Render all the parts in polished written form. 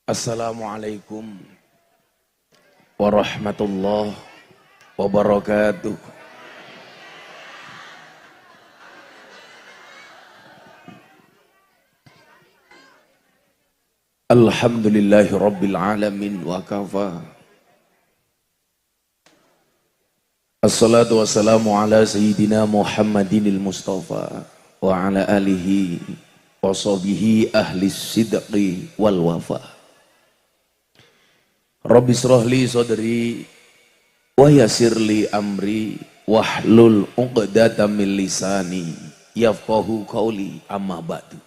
Assalamualaikum warahmatullahi wabarakatuh. Alhamdulillahi rabbil alamin wa kafa. Assalatu wassalamu ala sayyidina Muhammadinil Mustafa wa ala alihi wa sahbihi ahli sidqi wal wafa. Rabbi shrahli sadri wa yassirli amri wahlul 'uqdatam min lisani yafqahu qawli amma ba'du.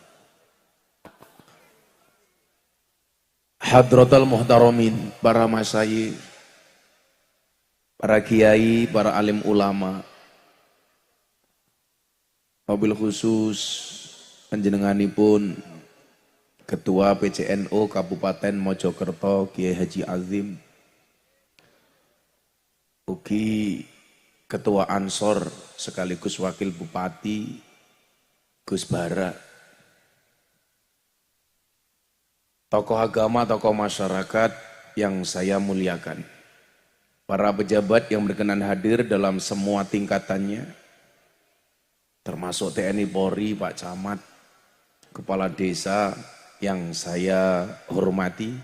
Hadratal muhtaramin, para masyayikh, para kiai, para alim ulama, wabil khusus panjenenganipun Ketua PCNO Kabupaten Mojokerto Kiai Haji Azim, ugi Ketua Ansor sekaligus Wakil Bupati Gus Bara, tokoh agama, tokoh masyarakat yang saya muliakan, para pejabat yang berkenan hadir dalam semua tingkatannya, termasuk TNI Polri, Pak Camat, Kepala Desa yang saya hormati,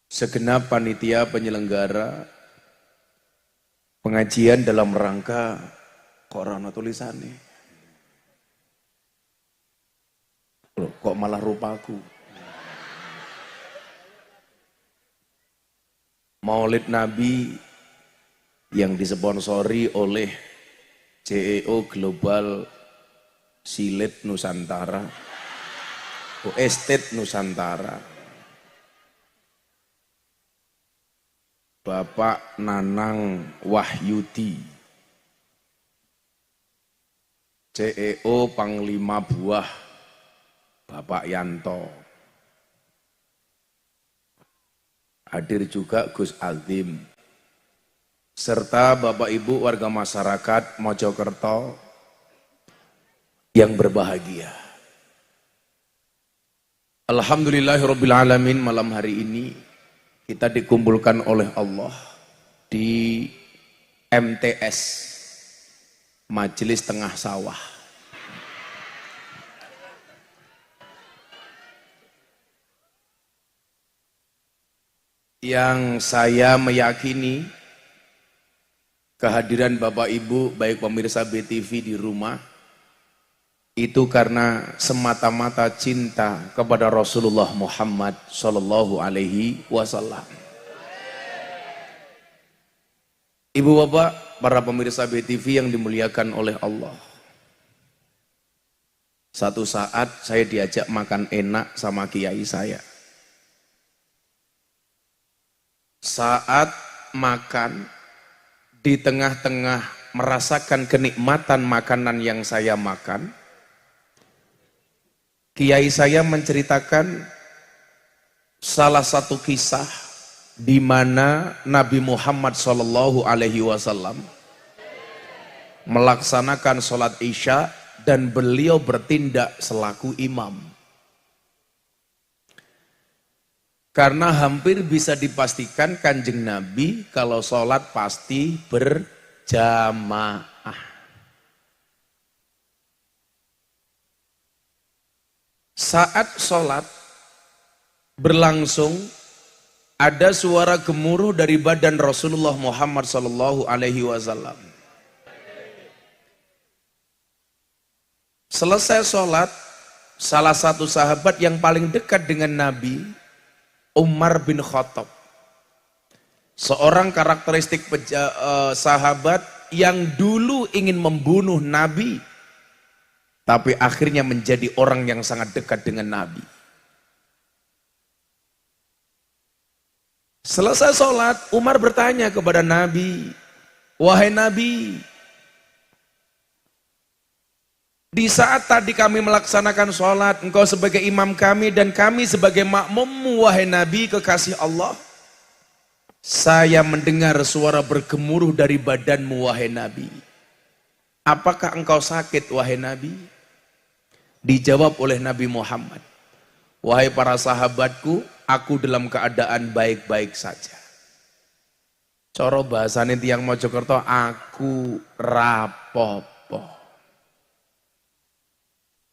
segenap panitia penyelenggara pengajian dalam rangka Qur'an tulisannya. Loh, kok malah rupaku? Maulid Nabi yang disponsori oleh CEO Global Silit Nusantara, Estate Nusantara, Bapak Nanang Wahyudi, CEO Panglima Buah Bapak Yanto, hadir juga Gus Azim, serta Bapak Ibu warga masyarakat Mojokerto yang berbahagia. Alhamdulillahirrabbilalamin, malam hari ini kita dikumpulkan oleh Allah di MTS, Majelis Tengah Sawah. Yang saya meyakini kehadiran Bapak Ibu, baik pemirsa BTV di rumah, itu karena semata-mata cinta kepada Rasulullah Muhammad Sallallahu Alaihi Wasallam. Ibu bapak, para pemirsa BTV yang dimuliakan oleh Allah, satu saat saya diajak makan enak sama kiai saya. Saat makan, di tengah-tengah merasakan kenikmatan makanan yang saya makan, kiai saya menceritakan salah satu kisah di mana Nabi Muhammad Shallallahu Alaihi Wasallam melaksanakan sholat Isya dan beliau bertindak selaku imam. Karena hampir bisa dipastikan Kanjeng Nabi kalau sholat pasti berjamaah. Saat sholat berlangsung, ada suara gemuruh dari badan Rasulullah Muhammad Sallallahu Alaihi Wasallam. Selesai sholat, salah satu sahabat yang paling dekat dengan Nabi, Umar bin Khattab, seorang karakteristik sahabat yang dulu ingin membunuh Nabi, tapi akhirnya menjadi orang yang sangat dekat dengan Nabi. Selesai sholat, Umar bertanya kepada Nabi, "Wahai Nabi, di saat tadi kami melaksanakan sholat, engkau sebagai imam kami dan kami sebagai makmummu, wahai Nabi kekasih Allah, saya mendengar suara bergemuruh dari badanmu, wahai Nabi. Apakah engkau sakit, wahai Nabi?" Dijawab oleh Nabi Muhammad, Wahai para sahabatku, aku dalam keadaan baik-baik saja. Coro bahasane tiyang Mojokerto, aku rapopo.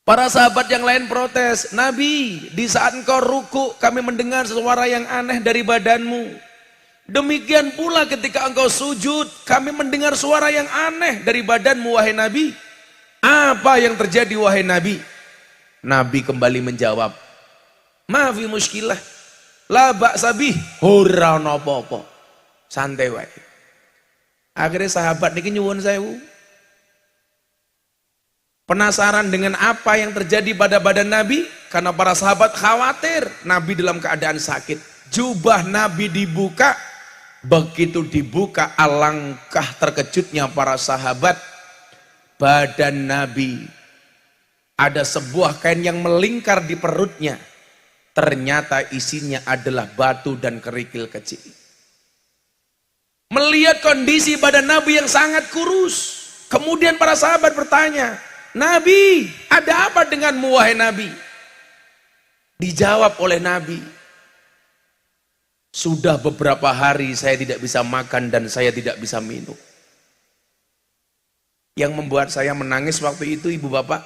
Para sahabat yang lain protes, Nabi, di saat engkau ruku kami mendengar suara yang aneh dari badanmu. Demikian pula ketika engkau sujud, kami mendengar suara yang aneh dari badanmu, wahai Nabi. Apa yang terjadi, wahai Nabi? Nabi kembali menjawab, Maafi muskilah, la ba'sa bih, ora ana apa-apa. Santai wae. Akhirnya sahabat niki nyuwun sewu. Penasaran dengan apa yang terjadi pada badan Nabi? Karena para sahabat khawatir Nabi dalam keadaan sakit. Jubah Nabi dibuka, begitu dibuka alangkah terkejutnya para sahabat. Badan Nabi ada sebuah kain yang melingkar di perutnya. Ternyata isinya adalah batu dan kerikil kecil. Melihat kondisi badan Nabi yang sangat kurus, kemudian para sahabat bertanya, Nabi, ada apa denganmu wahai Nabi? Dijawab oleh Nabi, sudah beberapa hari saya tidak bisa makan dan saya tidak bisa minum. Yang membuat saya menangis waktu itu ibu bapak,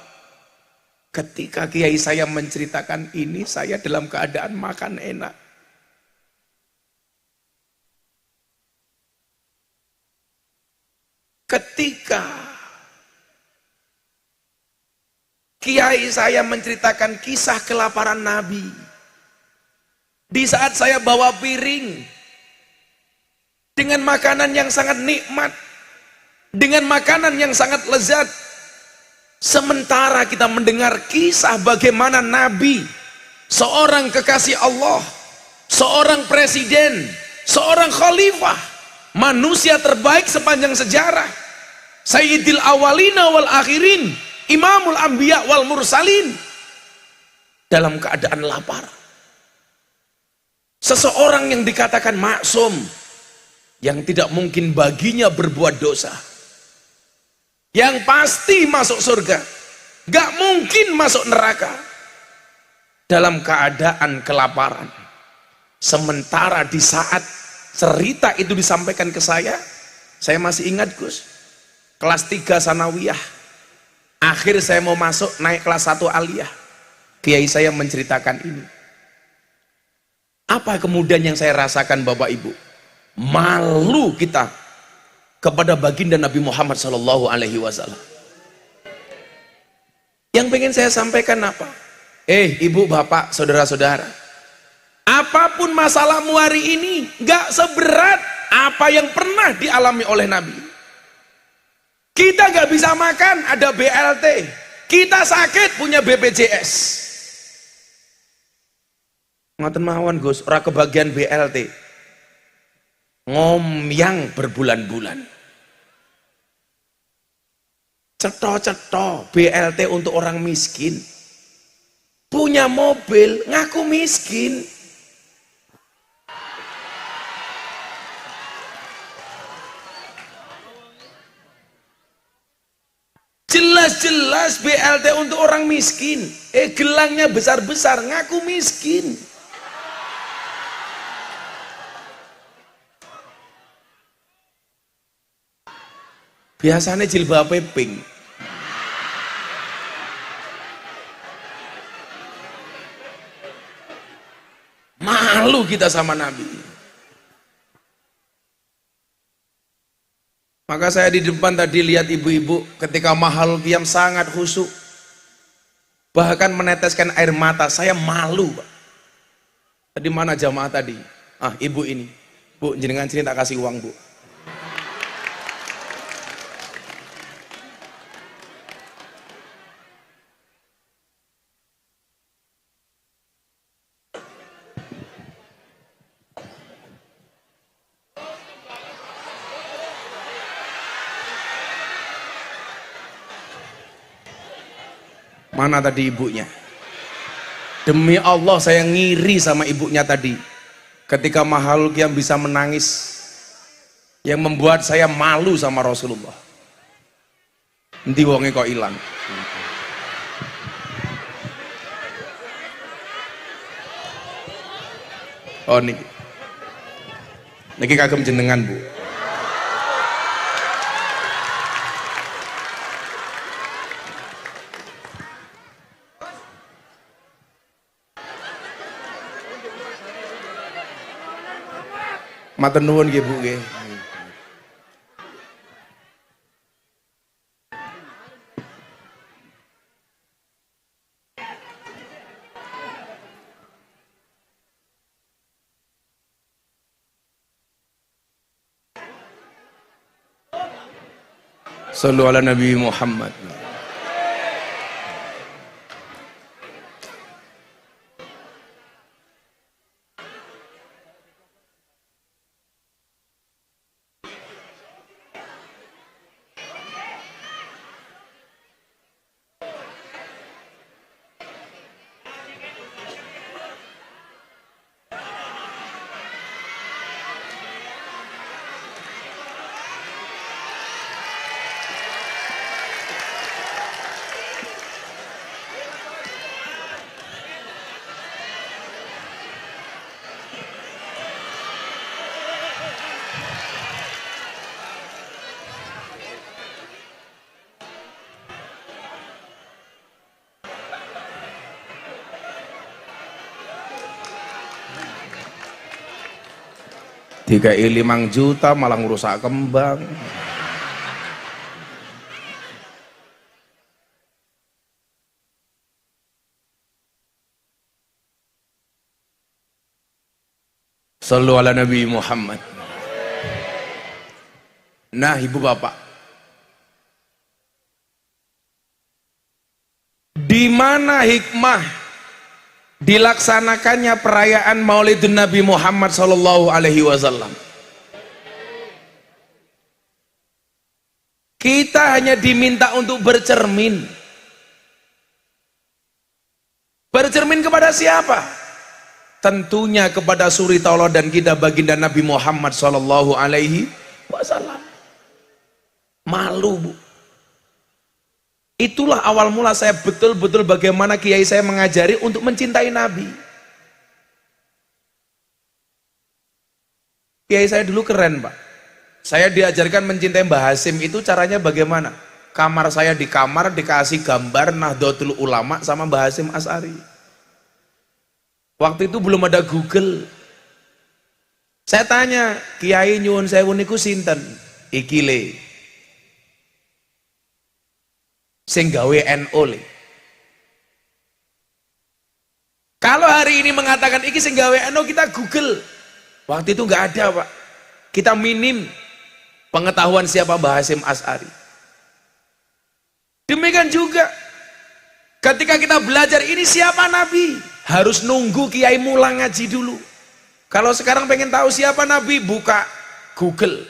ketika kiai saya menceritakan ini, saya dalam keadaan makan enak. Ketika kiai saya menceritakan kisah kelaparan Nabi, di saat saya bawa piring dengan makanan yang sangat nikmat, dengan makanan yang sangat lezat, sementara kita mendengar kisah bagaimana Nabi, seorang kekasih Allah, seorang presiden, seorang khalifah, manusia terbaik sepanjang sejarah, Sayyidil awalina wal akhirin, Imamul anbiya wal mursalin, dalam keadaan lapar. Seseorang yang dikatakan maksum, yang tidak mungkin baginya berbuat dosa, yang pasti masuk surga, gak mungkin masuk neraka, dalam keadaan kelaparan. Sementara di saat cerita itu disampaikan ke saya masih ingat Gus, kelas 3 sanawiyah, akhir saya mau masuk naik kelas 1 aliyah, kiai saya menceritakan ini. Apa kemudian yang saya rasakan Bapak Ibu? Malu kita kepada baginda Nabi Muhammad SAW. Yang pengen saya sampaikan apa? Ibu bapak saudara-saudara, apapun masalahmu hari ini gak seberat apa yang pernah dialami oleh Nabi. Kita gak bisa makan, ada BLT. Kita sakit, punya BPJS. Ngoten mawon Gus, ora kebagian BLT. Ngomyang berbulan-bulan. Cetho-cetho BLT untuk orang miskin. Punya mobil, ngaku miskin. Jelas-jelas BLT untuk orang miskin. Gelangnya besar-besar, ngaku miskin. Biasanya jilbabnya pink. Malu kita sama Nabi. Maka saya di depan tadi lihat ibu-ibu ketika mahal qiyam sangat khusyuk, bahkan meneteskan air mata. Saya malu, Pak. Tadi mana jamaah tadi? Ibu ini, Bu, jenengan sini tak kasih uang, Bu. Mana tadi ibunya? Demi Allah saya ngiri sama ibunya tadi. Ketika makhluk yang bisa menangis, yang membuat saya malu sama Rasulullah. Endi wonge kok ilang? Oh niki kagem jenengan Bu. Matur nuwun nggih Bu nggih. Sallu ala Nabi Muhammad. Dikai 5 juta malah ngurusak kembang. Sallu ala Nabi Muhammad. Nah ibu bapak, di mana hikmah dilaksanakannya perayaan Maulidun Nabi Muhammad sallallahu alaihi wasallam? Kita hanya diminta untuk bercermin. Bercermin kepada siapa? Tentunya kepada suri tauladan kita baginda Nabi Muhammad sallallahu alaihi wasallam. Malu Bu. Itulah awal mula saya betul-betul bagaimana kiai saya mengajari untuk mencintai Nabi. Kiai saya dulu keren Pak. Saya diajarkan mencintai Mbah Hasim itu caranya bagaimana? Kamar saya di kamar dikasih gambar Nahdlatul Ulama sama Mbah Hasim Asy'ari. Waktu itu belum ada Google. Saya tanya, Kiai nyuwun sewu niku sinten? Iki le. Sing gawe NO le. Kalau hari ini mengatakan iki sing gawe NO, kita Google. Waktu itu nggak ada Pak. Kita minim pengetahuan siapa Mbah Hasim Asy'ari. Demikian juga ketika kita belajar ini siapa Nabi, harus nunggu kiai mulang ngaji dulu. Kalau sekarang pengen tahu siapa Nabi, buka Google,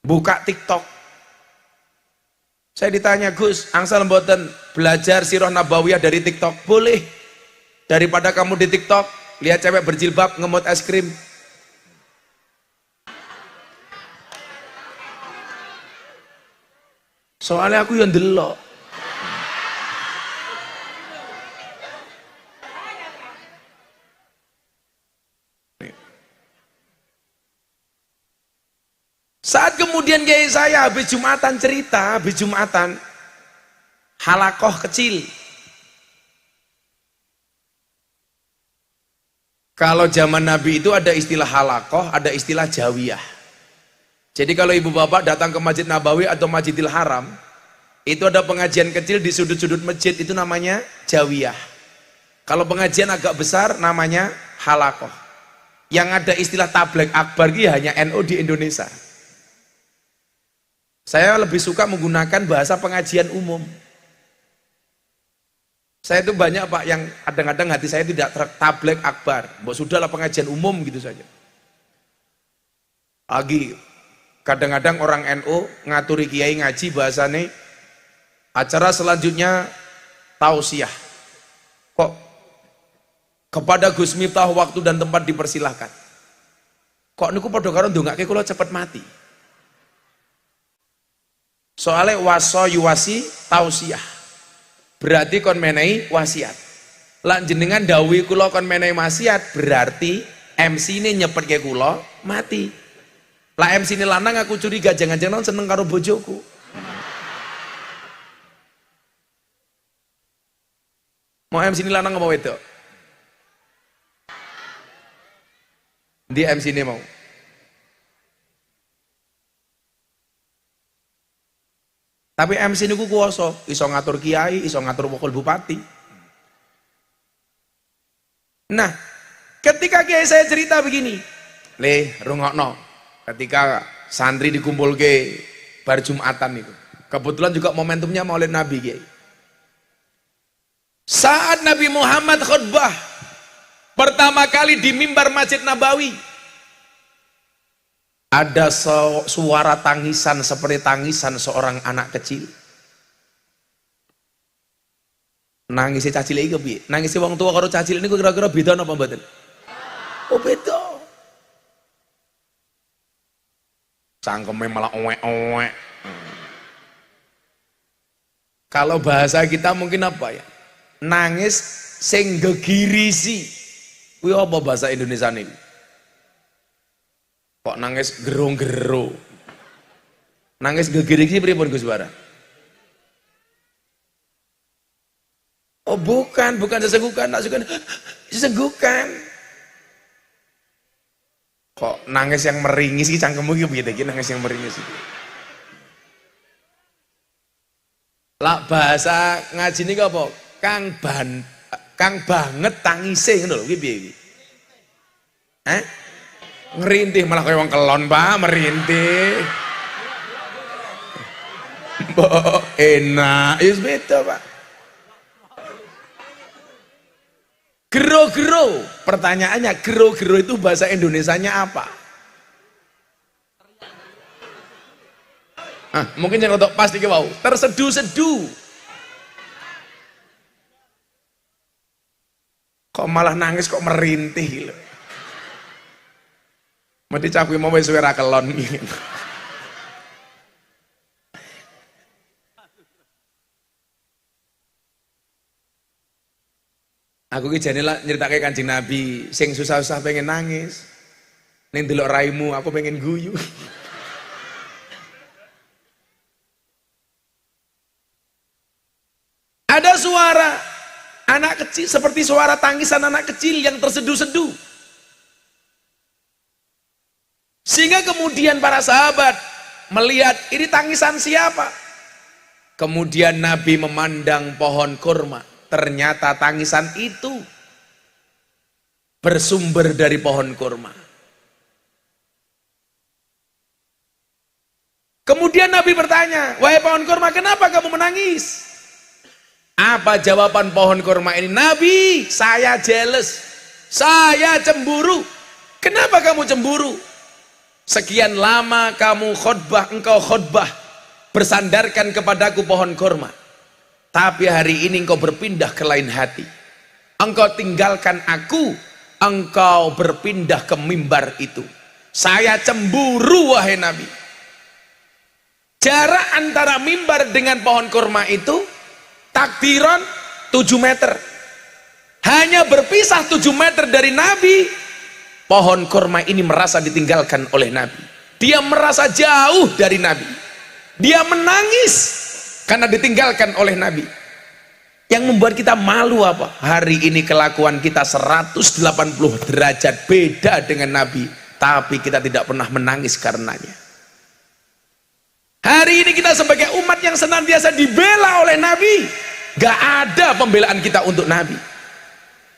buka TikTok. Saya ditanya, Gus, angsal mboten belajar sirah nabawiyah dari TikTok? Boleh. Daripada kamu di TikTok lihat cewek berjilbab ngemot es krim. Soalnya aku yang delok. Saat kemudian kiai saya habis Jumatan cerita, habis Jumatan halakoh kecil. Kalau zaman Nabi itu ada istilah halakoh, ada istilah jawiyah. Jadi kalau ibu bapak datang ke Masjid Nabawi atau Masjidil Haram, itu ada pengajian kecil di sudut-sudut masjid, itu namanya jawiyah. Kalau pengajian agak besar namanya halakoh. Yang ada istilah tabligh akbar ini hanya NU di Indonesia. Saya lebih suka menggunakan bahasa pengajian umum. Saya itu banyak Pak yang kadang-kadang hati saya tidak tabligh akbar. Mbok sudahlah pengajian umum gitu saja. Lagi kadang-kadang orang NU ngaturi kiai ngaji bahasane acara selanjutnya tausiah. Kok kepada Gus Miftah waktu dan tempat dipersilahkan. Kok niku padha karo ndongake kula cepet mati. Soalnya waso yuwasi tausiah. Berarti kon menehi wasiat. Lan jenengan dawuhi kula kon menehi maksiat, berarti MC ini nyepet ke kula mati. Lah MC ini lanang aku curiga jangan-jangan seneng karo bojoku. Mau MC ini lanang apa wedok? Di MC ini mau. Tapi MC ini ku kuwasa, iso ngatur kiai, iso ngatur wakil bupati. Nah, ketika kiai saya cerita begini, le rungokno, ketika santri dikumpul ke bar Jumatan itu, kebetulan juga momentumnya Maulid Nabi kiai. Saat Nabi Muhammad khutbah pertama kali di mimbar Masjid Nabawi, ada suara tangisan seperti tangisan seorang anak kecil. Nangisnya cacil iki piye? Nangisnya wong tua karo cacil ini kira-kira beda napa mboten? Oh beda. Cangkeme malah owek-owek. Kalau bahasa kita mungkin apa ya? Nangis sing gegirisi. Kuwi apa bahasa Indonesia ini? Kok nangis gerung-gero? Nangis gegirisi pripun Gus Bara? Oh bukan sesenggukan, sesenggukan. Kok nangis yang meringis iki cangkemmu iki piye iki nangis yang meringis iki? Lah bahasa ngaji niki apa? Kang banget tangise ngono lho iki piye iki? Ngerintih malah kaya wong kelon, Pak, merintih. Mbok enak, wis beda, Pak. Gero-gero, pertanyaannya gero-gero itu bahasa Indonesianya apa? Mungkin yang untuk pasti ke wow, terseduh-seduh. Kok malah nangis kok merintih lho. Mesti cakui mau wis ora kelon iki. Aku ki jane lah nyeritake Kanjeng Nabi, sing susah-susah pengen nangis. Ning delok raimu aku pengen guyu. Ada suara anak kecil seperti suara tangisan anak kecil yang terseduh-seduh. Sehingga kemudian para sahabat melihat ini tangisan siapa? Kemudian Nabi memandang pohon kurma. Ternyata tangisan itu bersumber dari pohon kurma. Kemudian Nabi bertanya, wahai pohon kurma, kenapa kamu menangis? Apa jawaban pohon kurma ini? Nabi, saya jealous, saya cemburu. Kenapa kamu cemburu? Sekian lama kamu khutbah, engkau khutbah bersandarkan kepadaku pohon kurma. Tapi hari ini engkau berpindah ke lain hati. Engkau tinggalkan aku, engkau berpindah ke mimbar itu. Saya cemburu wahai Nabi. Jarak antara mimbar dengan pohon kurma itu takdiran 7 meter. Hanya berpisah 7 meter dari Nabi, pohon kurma ini merasa ditinggalkan oleh Nabi. Dia merasa jauh dari Nabi. Dia menangis karena ditinggalkan oleh Nabi. Yang membuat kita malu apa? Hari ini kelakuan kita 180 derajat beda dengan Nabi, tapi kita tidak pernah menangis karenanya. Hari ini kita sebagai umat yang senantiasa dibela oleh Nabi, gak ada pembelaan kita untuk Nabi.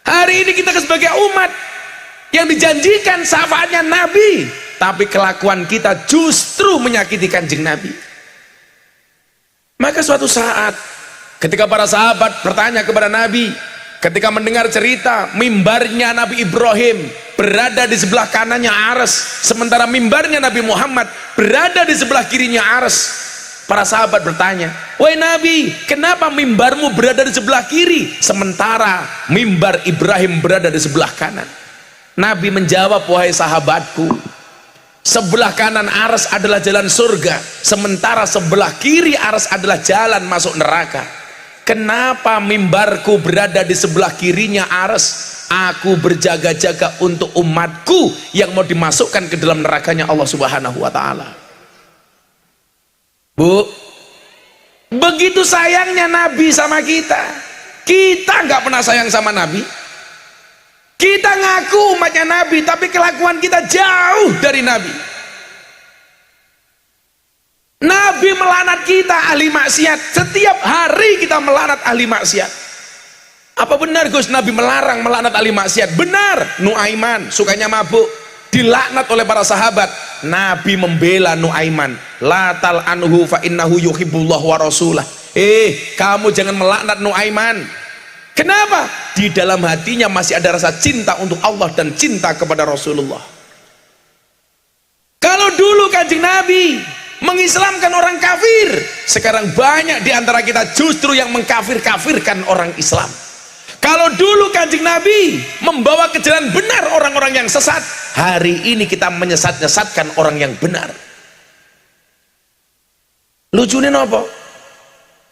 Hari ini kita sebagai umat yang dijanjikan syafaatnya Nabi, tapi kelakuan kita justru menyakiti Kanjeng Nabi. Maka suatu saat ketika para sahabat bertanya kepada Nabi, ketika mendengar cerita mimbarnya Nabi Ibrahim berada di sebelah kanannya Arsy, sementara mimbarnya Nabi Muhammad berada di sebelah kirinya Arsy. Para sahabat bertanya, wahai Nabi, kenapa mimbarmu berada di sebelah kiri sementara mimbar Ibrahim berada di sebelah kanan? Nabi menjawab, wahai sahabatku, sebelah kanan Arsy adalah jalan surga, sementara sebelah kiri Arsy adalah jalan masuk neraka. Kenapa mimbarku berada di sebelah kirinya arsy? Aku berjaga-jaga untuk umatku yang mau dimasukkan ke dalam nerakanya Allah Subhanahu wa taala. Bu, begitu sayangnya Nabi sama kita. Kita nggak pernah sayang sama Nabi. Kita ngaku umatnya Nabi, tapi kelakuan kita jauh dari Nabi. Nabi melanat kita ahli maksiat. Setiap hari kita melanat ahli maksiat. Apa benar Gus Nabi melarang melanat ahli maksiat? Benar. Nuaiman sukanya mabuk, dilaknat oleh para sahabat. Nabi membela Nuaiman. La tal'anhu fa innahu yuhibbullah wa rasulah. Kamu jangan melaknat Nuaiman. Kenapa? Di dalam hatinya masih ada rasa cinta untuk Allah dan cinta kepada Rasulullah. Kalau dulu Kanjeng Nabi mengislamkan orang kafir, sekarang banyak di antara kita justru yang mengkafir-kafirkan orang Islam. Kalau dulu Kanjeng Nabi membawa ke jalan benar orang-orang yang sesat, hari ini kita menyesat-nyesatkan orang yang benar. Lucunya apa?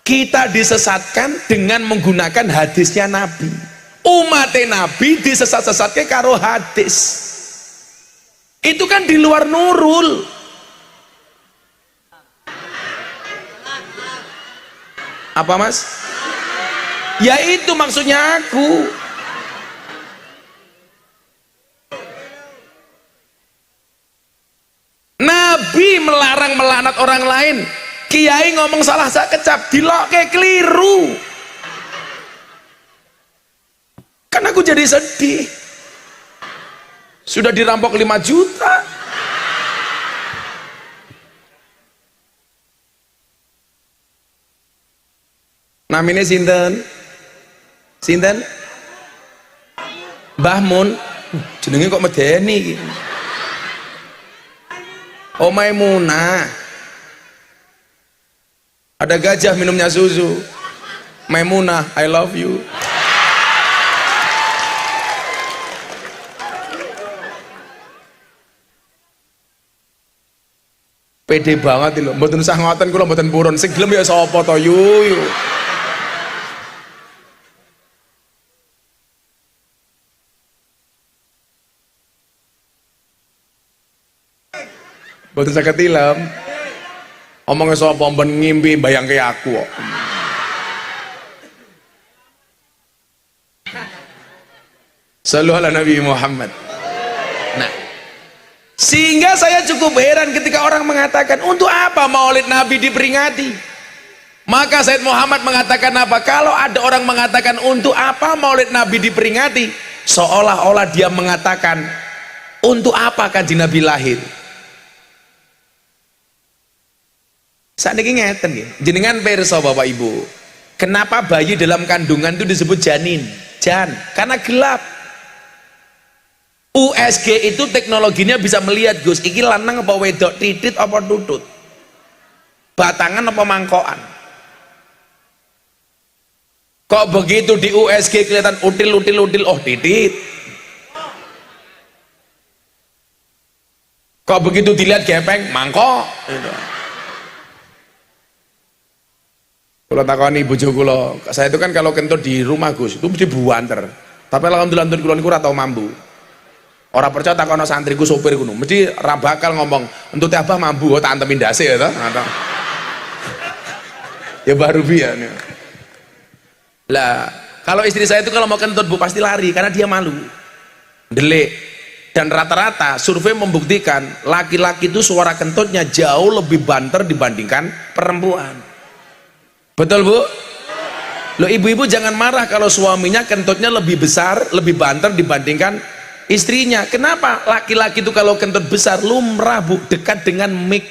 Kita disesatkan dengan menggunakan hadisnya Nabi. Umat Nabi disesat-sesatkan karo hadis. Itu kan di luar nurul. Apa mas? Ya itu maksudnya aku. Nabi melarang melanat orang lain. Kiai ngomong salah sak kecap, dilokke keliru. Kan aku jadi sedih. Sudah dirampok 5 juta. Namanya sinten? Sinten? Mbah Mun. Jenenge kok medeni iki. Oh Maimunah. Ada gajah minumnya susu. Maimunah, I love you. Pede banget lho, mboten usah ngoten kula mboten purun. Sing gelem ya sapa to yu. Mboten saged tilem. Omongnya sapa ben ngimpi bayangke aku kok. Sallu ala Nabi Muhammad. Nah, sehingga saya cukup heran ketika orang mengatakan untuk apa Maulid Nabi diperingati. Maka Said Muhammad mengatakan apa? Kalau ada orang mengatakan untuk apa Maulid Nabi diperingati, seolah-olah dia mengatakan untuk apa Kanjeng Nabi lahir. Saat ini ngeten ya, jenengan pirsa Bapak Ibu, kenapa bayi dalam kandungan itu disebut janin? Karena gelap. USG itu teknologinya bisa melihat Gus, iki lanang apa wedok, titit apa tutut, batangan apa mangkokan. Kok begitu di USG kelihatan util, oh titit. Kok begitu dilihat gepeng, mangkok. Kalau takoni bojo kula, saya itu kan kalau kentut di rumah Gus, itu mesti buanter. Tapi alhamdulillah kentut kula niku ora tau mambu. Ora percaya takono santriku sopir kuno, mesti ra bakal ngomong, "Entute Abah mambu, tak antemin ndase ya toh." Ya baru biar. Lah, kalau istri saya itu kalau mau kentut Bu pasti lari karena dia malu. Delik. Dan rata-rata survei membuktikan laki-laki itu suara kentutnya jauh lebih banter dibandingkan perempuan. Betul Bu? Loh ibu-ibu jangan marah kalau suaminya kentutnya lebih besar, lebih banter dibandingkan istrinya. Kenapa? Laki-laki itu kalau kentut besar lumrah Bu, dekat dengan mic.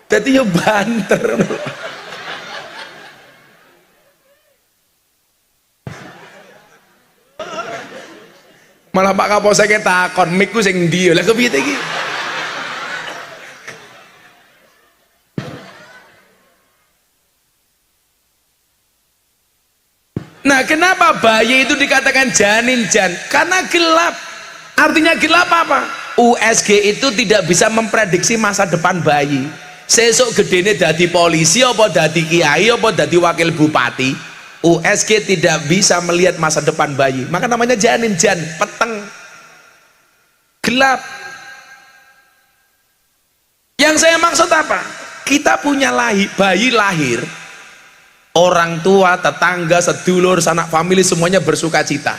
Jadi ya banter. Malah Pak Kapolsek takon mik ku sing ndi lha kepiye iki. Nah Nah, kenapa bayi itu dikatakan janin jan? Karena gelap. Artinya gelap apa? USG itu tidak bisa memprediksi masa depan bayi. Sesuk gedene dadi polisi apa dadi kiai apa dadi wakil bupati, USG tidak bisa melihat masa depan bayi. Maka namanya janin jan, peteng. Gelap. Yang saya maksud apa? Kita punya bayi lahir, orang tua, tetangga, sedulur, sanak famili semuanya bersuka cita.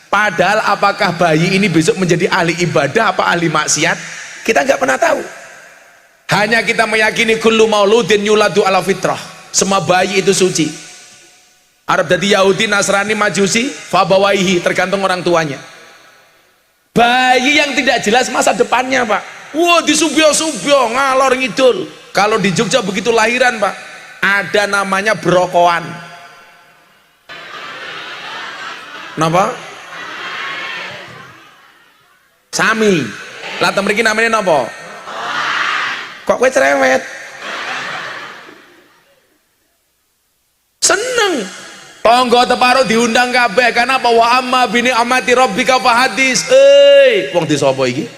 Padahal apakah bayi ini besok menjadi ahli ibadah apa ahli maksiat? Kita nggak pernah tahu. Hanya kita meyakini kullu mauludin yuladu ala fitrah. Semua bayi itu suci. Arab jadi Yahudi, Nasrani, Majusi, fabawaihi, tergantung orang tuanya. Bayi yang tidak jelas masa depannya, Pak. Wah, disubyo-subyo, ngalor ngidul. Kalau di Jogja begitu lahiran, Pak, ada namanya brokoan. Napa? Sami. Lah mriki namanya napa? Kok kowe cerewet? Seneng. Tonggo teparo diundang kabeh karena apa? Wa amma bini amati rabbika fa hadis. Wong desa apa iki?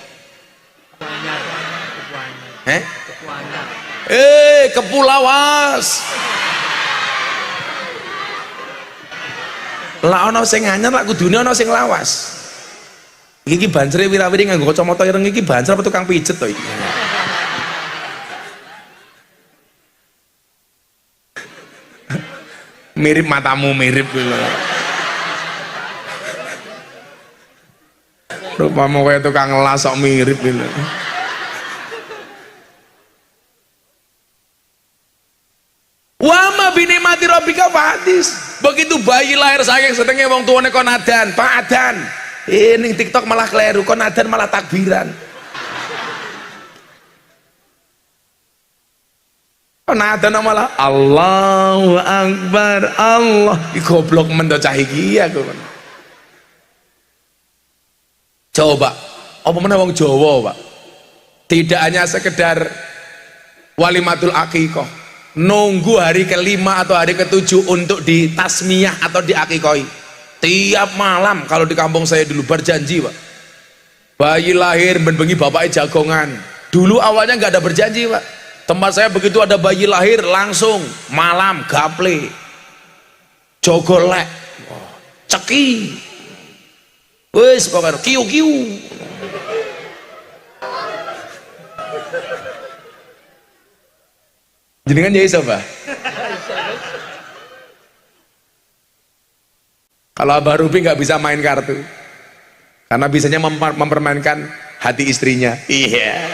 Kepulawas. Lah ana sing anyar lak kudune ana sing lawas. Iki bancere wirawiri nganggo kacamata ireng iki bancer apa tukang pijet to iki? Mirip matamu mirip. Rupamu kayak tukang ngelas sok mirip gitu. Wa ma bini mati rabbika fahadis. Begitu bayi lahir saking setengah wong tuane kon adan, Pak adan. Ning TikTok malah kleru, kon adan malah takbiran. Kon adan malah Allahu Akbar, Allah. Ih goblok men to cah iki aku. Coba, apa meneh wong Jawa, Pak? Tidak hanya sekedar walimatul aqiqah, nunggu hari kelima atau hari ketujuh untuk ditasmiyah atau diakikoi. Tiap malam kalau di kampung saya dulu berjanji, Pak. Bayi lahir bengi bapaknya jagongan. Dulu awalnya nggak ada berjanji, Pak. Tempat saya begitu ada bayi lahir langsung malam gaple, jogolek, ceki. Wes pokoknya kiu-kiu. Jenengan jadi siapa? Kalau Abah Ruby nggak bisa main kartu, karena bisanya mempermainkan hati istrinya. Iya.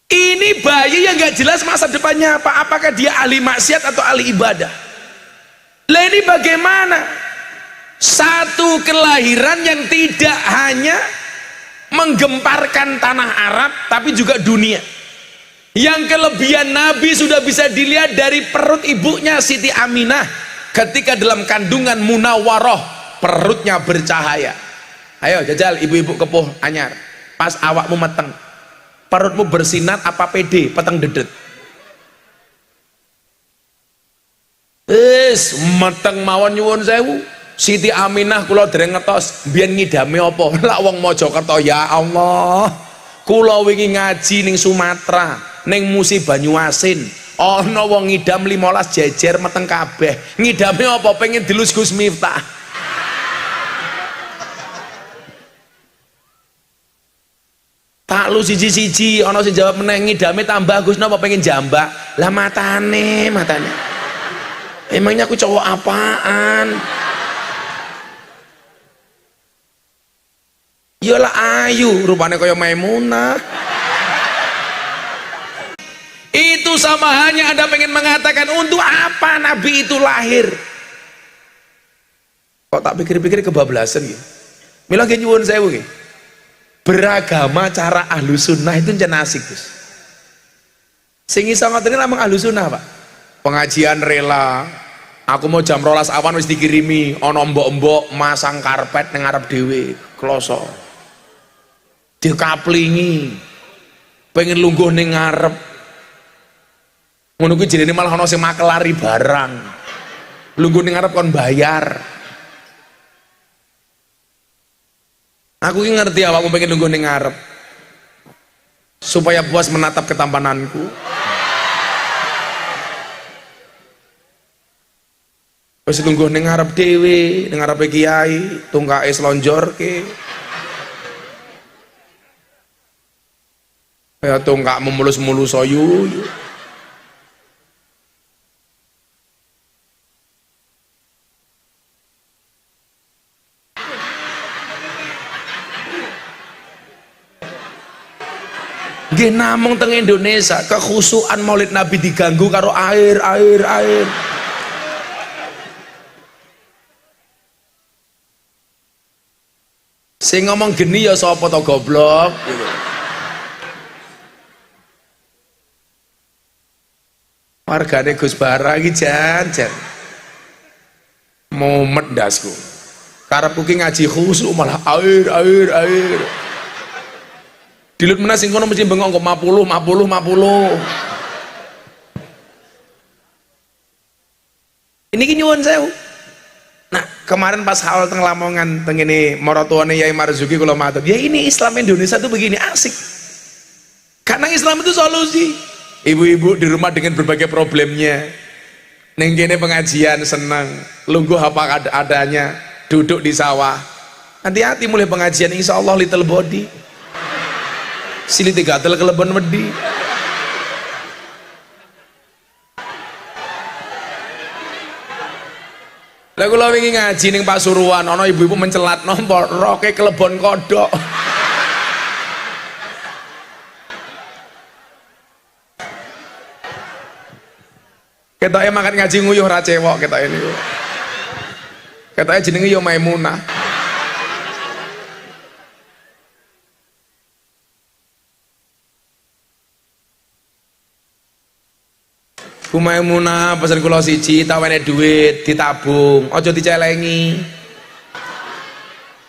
Ini bayi yang nggak jelas masa depannya apa? Apakah dia ahli maksiat atau ahli ibadah? Lah ini bagaimana? Satu kelahiran yang tidak hanya menggemparkan tanah Arab tapi juga dunia. Yang kelebihan Nabi sudah bisa dilihat dari perut ibunya Siti Aminah ketika dalam kandungan Munawwaroh, perutnya bercahaya. Ayo jajal ibu-ibu kepuh anyar, pas awakmu meteng, perutmu bersinar apa pede peteng dedet? Meteng mawon nyuwun sewu. Siti Aminah kula dereng ngetos biyen ngidame apa? Lak wong Mojokerto, ya Allah. Kula wingi ngaji ning Sumatera, ning Musi Banyuasin. Ana wong ngidam 15 jejer meteng kabeh. Ngidame apa? Pengen dilus Gus Miftah. Tak lu siji-siji, ana sing jawab meneh ngidame tambah Gus napa pengen jambak. Lah matane. Emangnya aku cowok apaan? Yalah ayu, rupanya kaya Maimunah. Itu sama hanya Anda pengen mengatakan untuk apa Nabi itu lahir? Kok tak pikir-pikir kebablasan gitu. Mila ge nyuwun sewu nggih. Beragama cara ahlu sunnah itu jan asik, Gus. Sing iso ngoten lamang ahlu sunnah, Pak. Pengajian rela. Aku mau jam 12 awan wis dikirimi ana mbok-mbok masang karpet ning ngarep dhewe, kloso. Dikaplingi. Pengen lungguh ning ngarep. Ngono kuwi jenenge malah ana sing makelari barang. Lungguh ning ngarep kon bayar. Aku ki ngerti awakmu pengen lungguh ning ngarep. Supaya puas menatap ketampananku. Wis lungguh ning ngarep dhewe, ning ngarepe kiai, tungkake slonjorke. Ya tungkak memulus-mulus soyu. Nggih namung teng Indonesia kekhusukan Maulid Nabi diganggu karo air. Sing ngomong geni ya sapa to goblok gitu. Wargane Gus Bara iki jan mumet ndasku. Karepku ki ngaji khusuk malah air. Dilut meneh sing kono mesti bengok kok 50. Ini ki nyuwun sewu. Nah, kemarin pas haul teng Lamongan teng ini maratuane Yai Marzuki kula matur. Ya ini Islam Indonesia tuh begini asik. Karena Islam itu solusi. Ibu-ibu di rumah dengan berbagai problemnya. Neng kene pengajian senang, lungguh apa adanya, duduk di sawah. Hati-hati mulai pengajian insya Allah little body. Sili gatel kelebon wedi. Lah kula wingi ngaji ning Pasuruan ana ibu-ibu mencelat nompo roke kelebon kodok. Ketoke makan ngaji nguyuh ra cewek ketoke niku. Ketoke jenenge ya Maimunah. Bu Maimunah pesen kula siji tak wene duit ditabung aja dicelengi.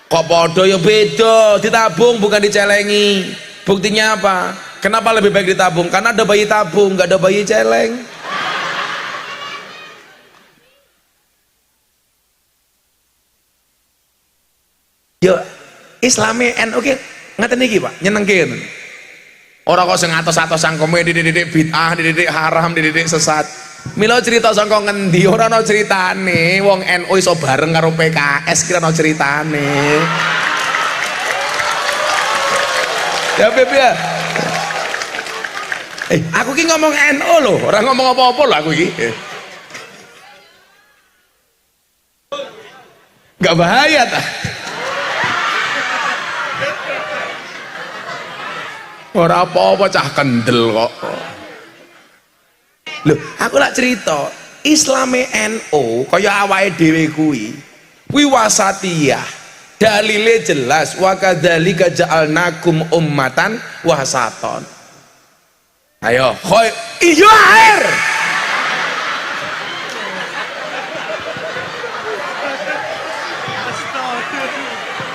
Kok padha ya beda, ditabung bukan dicelengi. Buktinya apa? Kenapa lebih baik ditabung? Karena ada bayi tabung, nggak ada bayi celeng. Yo Islame oke ngaten iki Pak, nyenengke ngoten. Ora kok sing atos-atos sangkome dididik bid'ah, dididik haram, dididik sesat. Mila cerita sangka ngendi ora ana critane. Wong NU iso bareng karo PKS kira ana critane. Ya Beb ya. Aku ki ngomong NU lho, ora ngomong apa-apa lho aku iki. Gak bahaya ta? Ora apa-apa cah kendel kok. Loh, aku lak cerita, Islame NU kaya awake dhewe kuwi wasatiyah. Dalile jelas wa kadzalika ja'alnakum ummatan wasaton. Ayo, khoy iya air.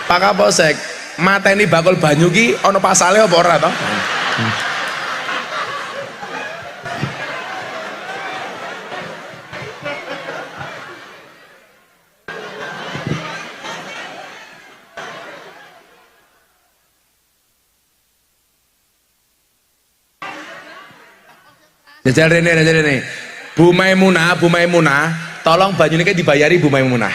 Pak Kapolsek, mateni bakul banyu ki ana pasale apa ora to? Jajal rene. Bu Maimunah, tolong banyune ki dibayari Bu Maimunah.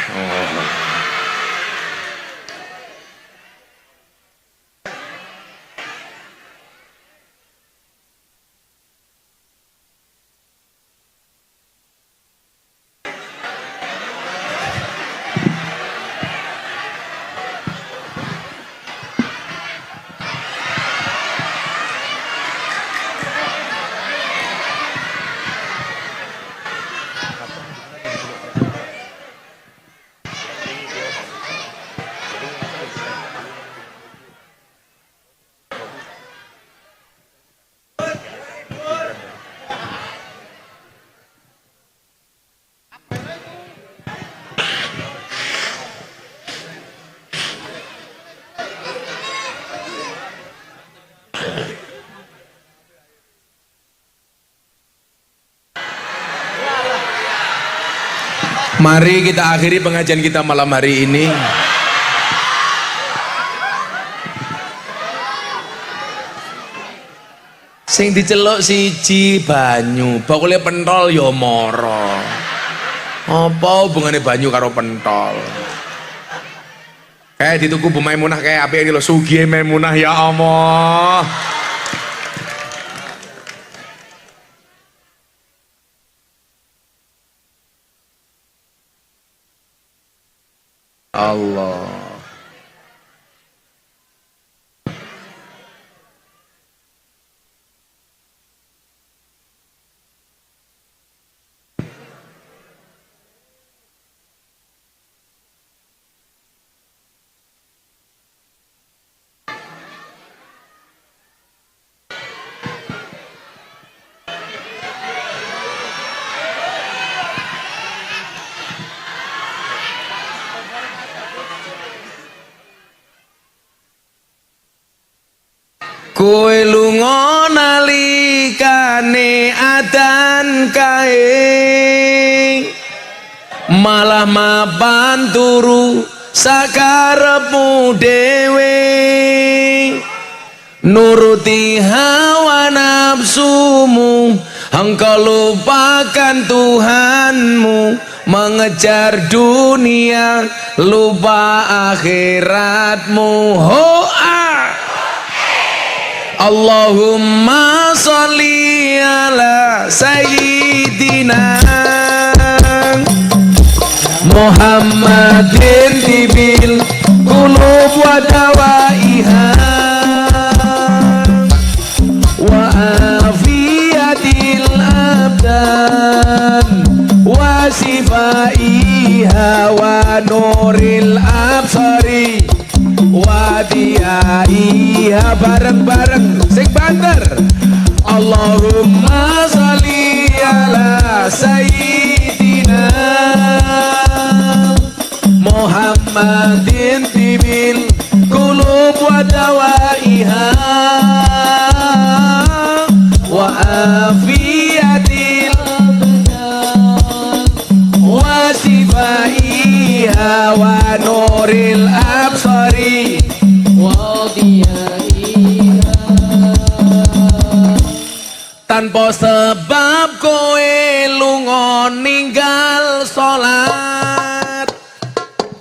Mari kita akhiri pengajian kita malam hari ini. Sing diceluk siji banyu, bakule pentol ya mara. Apa hubungane banyu karo pentol? Kayak dituku Bu Maimunah kayak apik iki lho, sugih Maimunah ya Allah. Allah. Kowe lunga nalikane adan kae, malah mapan turu sakarepmu dhewe, nuruti hawa nafsumu, engkau lupakan Tuhanmu, mengejar dunia lupa akhiratmu. Hoa Allahumma sholli ala sayyidina Muhammadin tibil qulub wa dawaiha wa afiyatil abdan wa sifaiha wa nuril absari wadiyaiha. Bareng-bareng sing banter. Allahumma sholli ala sayyidina Muhammadin tibil qulub wa dawaiha wa afiyatil wa sifaiha wa nuril absari tanpa sebab kowe lunga ninggal salat.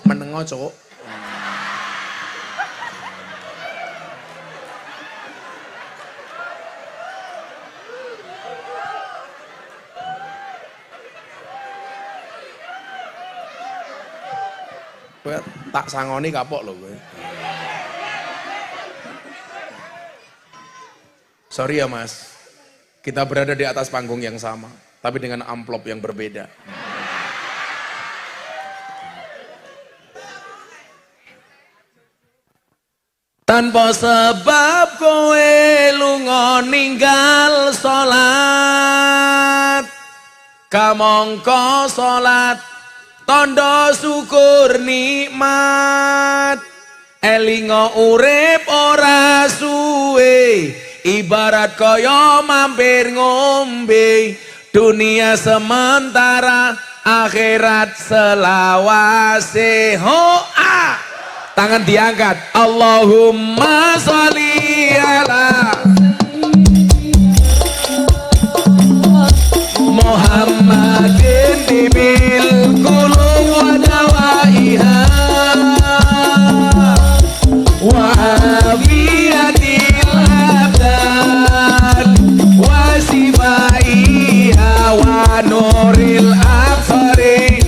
Menengo cuk. Kowe tak sangoni kapok lho kowe. Sorry ya Mas, kita berada di atas panggung yang sama, tapi dengan amplop yang berbeda. Tanpa sebab kowe lunga ninggal salat, kamangka salat tondo syukur nikmat, elinga urip ora suwe, ibarat kaya mampir ngombe, dunia sementara akhirat selawase. Hoa tangan diangkat. Allahumma sholli ala Muhammadin tibil qulub wa dawaiha wa afiyatil abdan wa sifaiha wa nuril absari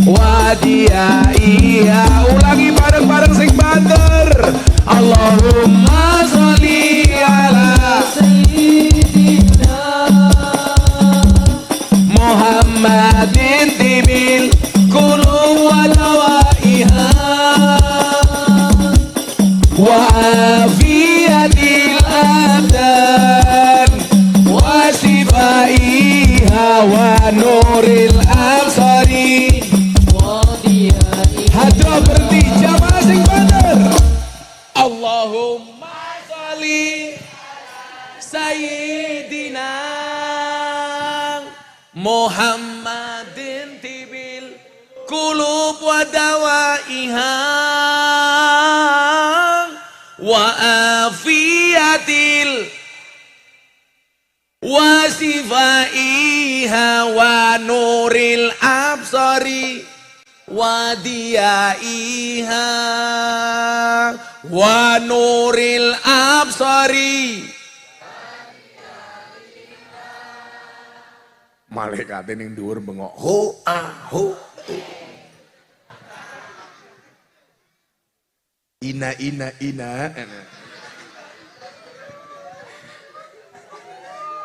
wa diyaiha. Ulangi bareng-bareng sing banter. Allahumma sholli ala sayyidina Muhammadin tibil qulub wa dawaiha wa afiyatil abdan wa sifaiha wa nuril absari. Hado berhenti jamaah sing bener. Allahumma sholli sayyidina Muhammadin tibil dawaiha wa afiyatil wa sifaiha wa nuril absari wa diyaiha wa nuril absari. Malaikat ning dhuwur bengok ho ho. Ina.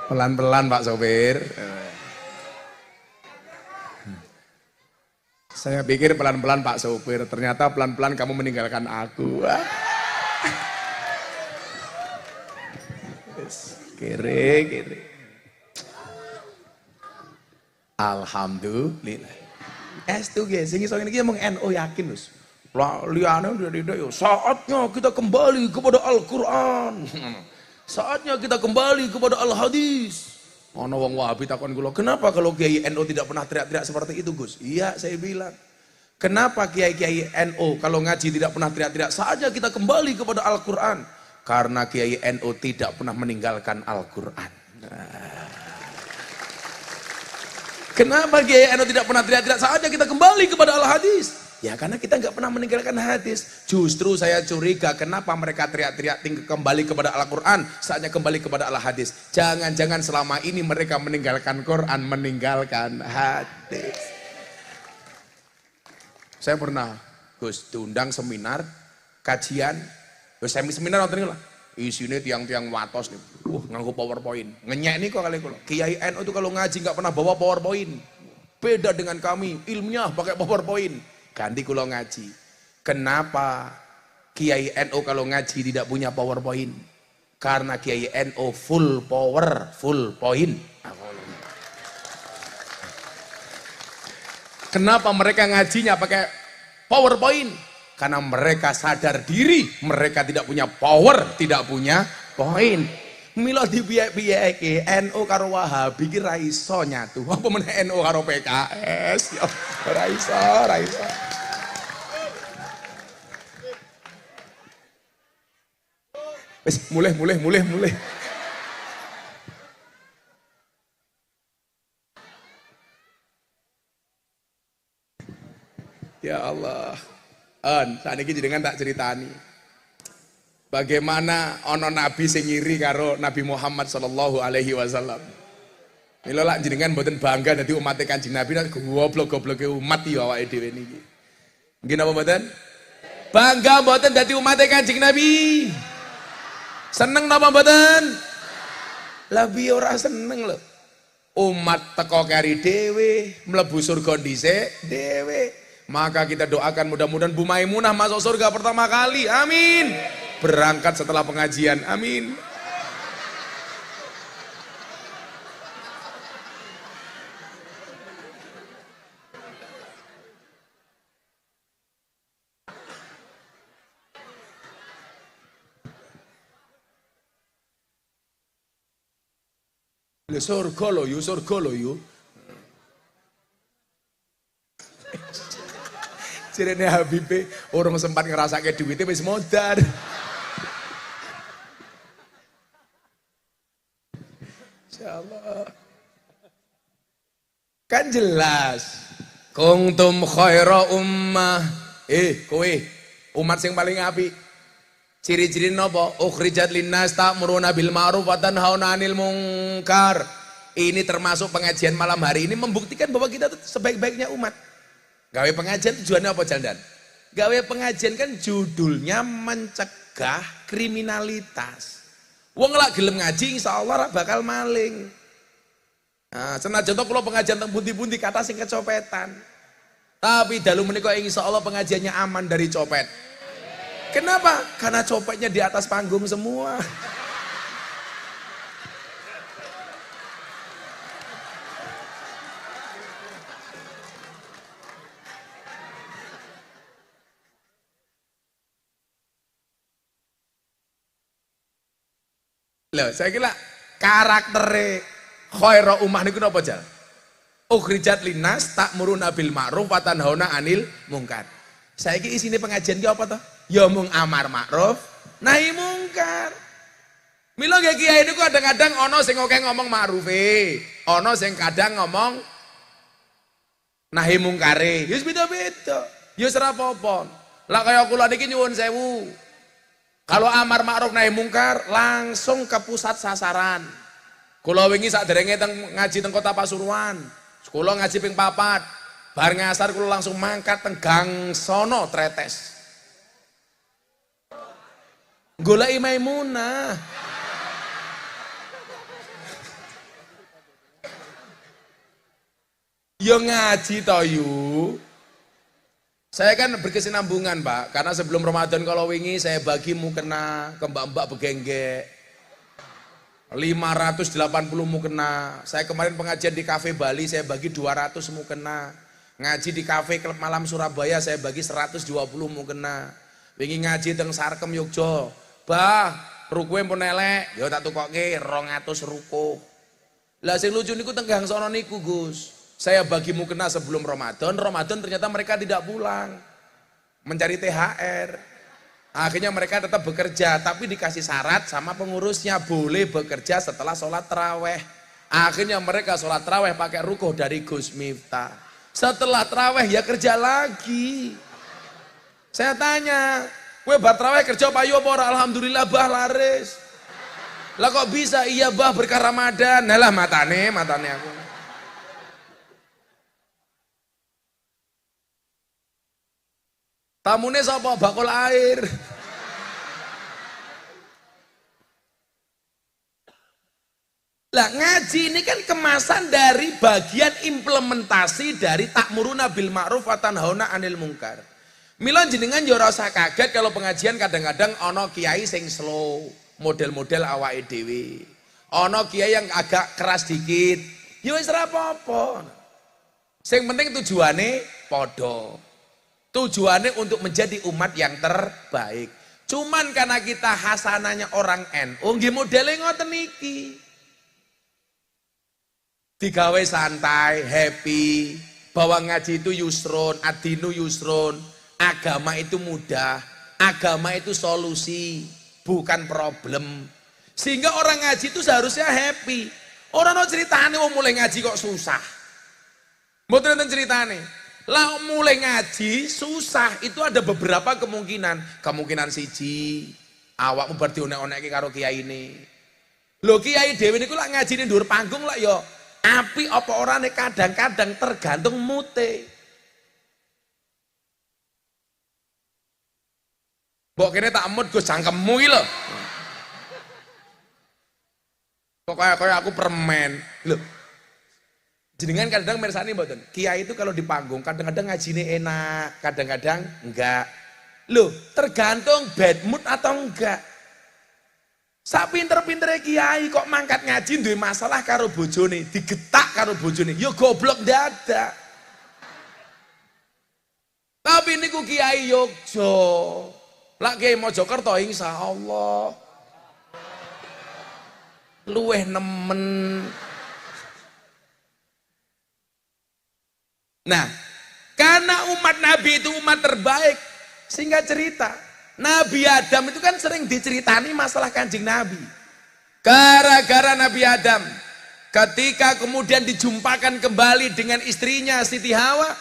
Pelan-pelan Pak Sopir. Saya pikir pelan-pelan Pak Sopir, ternyata pelan-pelan kamu meninggalkan aku. Kere. Alhamdulillah. Estu guys, sing iso ngene iki mung NU yakin wis. Liane udah tidak ya. Saatnya kita kembali kepada Al-Quran. Saatnya kita kembali kepada Al-Hadis. Ono wong Wahabi takon kula, kenapa kalau Kiai NU tidak pernah teriak-teriak seperti itu, Gus? Iya, saya bilang. Kenapa Kiai NU kalau ngaji tidak pernah teriak-teriak? Saatnya kita kembali kepada Al-Quran. Karena Kiai NU tidak pernah meninggalkan Al-Quran. Kenapa Kiai NU tidak pernah teriak-teriak? Saatnya kita kembali kepada Al-Hadis. Ya karena kita nggak pernah meninggalkan hadis. Justru saya curiga kenapa mereka teriak-teriak kembali kepada Al-Quran, saatnya kembali kepada Al-Hadis. Jangan-jangan selama ini mereka meninggalkan Quran, meninggalkan hadis. Saya pernah, Gus, diundang seminar, kajian, seminar nonton lah. Isinya tiang-tiang watos nih, nganggo PowerPoint. Ngenyek nih kok kali kula. Kiai NU itu kalau ngaji nggak pernah bawa PowerPoint. Beda dengan kami, ilmiah pakai PowerPoint. Ganti kulo ngaji. Kenapa Kiai NU kalau ngaji tidak punya PowerPoint? Karena Kiai NU full power, full point. Kenapa mereka ngajinya pakai PowerPoint? Karena mereka sadar diri, mereka tidak punya power, tidak punya point. Milo dibiayai NU karo Wahabi ki ra iso nyatu. Apa meneh NU karo PKS? Ya ra iso. Wis mulai. Ya Allah. Saniki jenengan tak ceritani. Bagaimana ono nabi sing iri karo Nabi Muhammad sallallahu alaihi wasallam. Mila lak jenengan mboten bangga dadi umat Kanjeng Nabi, goblok-gobloke umat ya awake dhewe niki. Nggih napa mboten? Bangga mboten dadi umat Kanjeng Nabi? Seneng napa mboten? Lah piye ora seneng lho. Umat teko kari dhewe, mlebu surga dhisik dhewe. Maka kita doakan mudah-mudahan Bu Maimunah masuk surga pertama kali. Amin. Berangkat setelah pengajian, amin. Surga lo yuk. Cirene Habibe orang sempat ngerasake duitnya wis modar. Insyaallah. Kan jelas. Kuntum khaira ummah. Kowe umat sing paling apik. Ciri-ciri napa? Ukhrijat linnas ta'muruna bil ma'ruf wa tanhauna 'anil munkar. Ini termasuk pengajian malam hari ini membuktikan bahwa kita itu sebaik-baiknya umat. Gawe pengajian tujuannya apa Jandan? Gawe pengajian kan judulnya mencegah kriminalitas. Wong lak gelem ngaji insyaallah bakal maling. Nah, senajan to kula pengajian teng pundi-pundi kata sing kecopetan. Tapi dalu menika insyaallah pengajiannya aman dari copet. Kenapa? Karena copetnya di atas panggung semua. Loh, saya kira karaktere khaira ummah niku napa Jal? Ukhrijat linnas ta'muruna bil ma'ruf wa tanhauna 'anil munkar. Saiki isine pengajian ki apa to? Ya mung amar ma'ruf nahi mungkar. Mila nggih kiai niku kadang-kadang ana sing oke ngomong ma'rufe, ana sing kadang ngomong nahi mungkare. Ya wis beda-beda. Ya ora apa-apa. Lah kaya kula niki nyuwun sewu. Kalau amar ma'ruf nahi mungkar langsung ke pusat sasaran. Kula wingi saderenge ngaji teng Kota Pasuruan. Kula ngaji ping 4. Bar ngasar kula langsung mangkat teng Gang Sono Tretes. Goleki Maimunah. Yo ngaji to yu. Saya kan berkesinambungan Pak, karena sebelum Ramadan kalau wingi saya bagi mukena ke mbak-mbak begenggek 580 mukena. Saya kemarin pengajian di kafe Bali saya bagi 200 mukena. Ngaji di kafe Klub Malam Surabaya saya bagi 120 mukena. Wingi ngaji teng Sarkem Yogyo, bah rukuhe pun elek, ya tak tukokke 200 ruko. Lah sing lucu niku teng Gang sono niku Gus. Saya bagi mukena sebelum Ramadan, Ramadan ternyata mereka tidak pulang. Mencari THR. Akhirnya mereka tetap bekerja, tapi dikasih syarat sama pengurusnya, boleh bekerja setelah sholat taraweh. Akhirnya mereka sholat taraweh pakai rukuh dari Gus Miftah. Setelah taraweh ya kerja lagi. Saya tanya, kowe bar taraweh kerja payu apa ora? Alhamdulillah bah laris. Lah kok bisa? Iya bah berkah Ramadan. Nah lah matane aku. Tamune sapa? Bakul air. Lah ngaji ini kan kemasan dari bagian implementasi dari ta'muruna bil ma'ruf wa tanhauna 'anil munkar. Mila jenengan yo ora usah kaget kalau pengajian kadang-kadang ana kiai sing slow, model-model awake dhewe. Ana kiai yang agak keras dikit. Ya wis ora apa-apa. Sing penting tujuane padha. Tujuannya untuk menjadi umat yang terbaik. Cuman karena kita hasananya orang NU, nggih modele ngoten niki. Digawe santai, happy, bahwa ngaji itu yusron, adinu yusron, agama itu mudah, agama itu solusi, bukan problem. Sehingga orang ngaji itu seharusnya happy. Orang no ceritane mau mulai ngaji kok susah. Mboten enten ceritane. Lah mulai ngaji susah itu ada beberapa kemungkinan. Kemungkinan siji awakmu bar dionek-onekke karo kiai ini. Lho kiai dhewe niku lak ngajine dhuwur panggung lak ya apik apa orane kadang-kadang tergantung mute. Mbok kene tak emut Gus cangkemmu iki lho. Pokoknya kayak aku permen. Lho jenengan kadang mirsani mboten. Kiai itu kalau di panggung kadang-kadang ngajine enak, kadang-kadang enggak. Loh, tergantung bad mood atau enggak. Sak pinter-pintere kiai kok mangkat ngaji duwe masalah karo bojone, digetak karo bojone. Ya goblok dadak. Tapi niku Kiai Yogyo. Lak Kiai Mojokerto insyaallah luweh nemen. Nah, karena umat Nabi itu umat terbaik, sehingga cerita Nabi Adam itu kan sering diceritani masalah Kanjeng Nabi. Gara-gara Nabi Adam ketika kemudian dijumpakan kembali dengan istrinya Siti Hawa,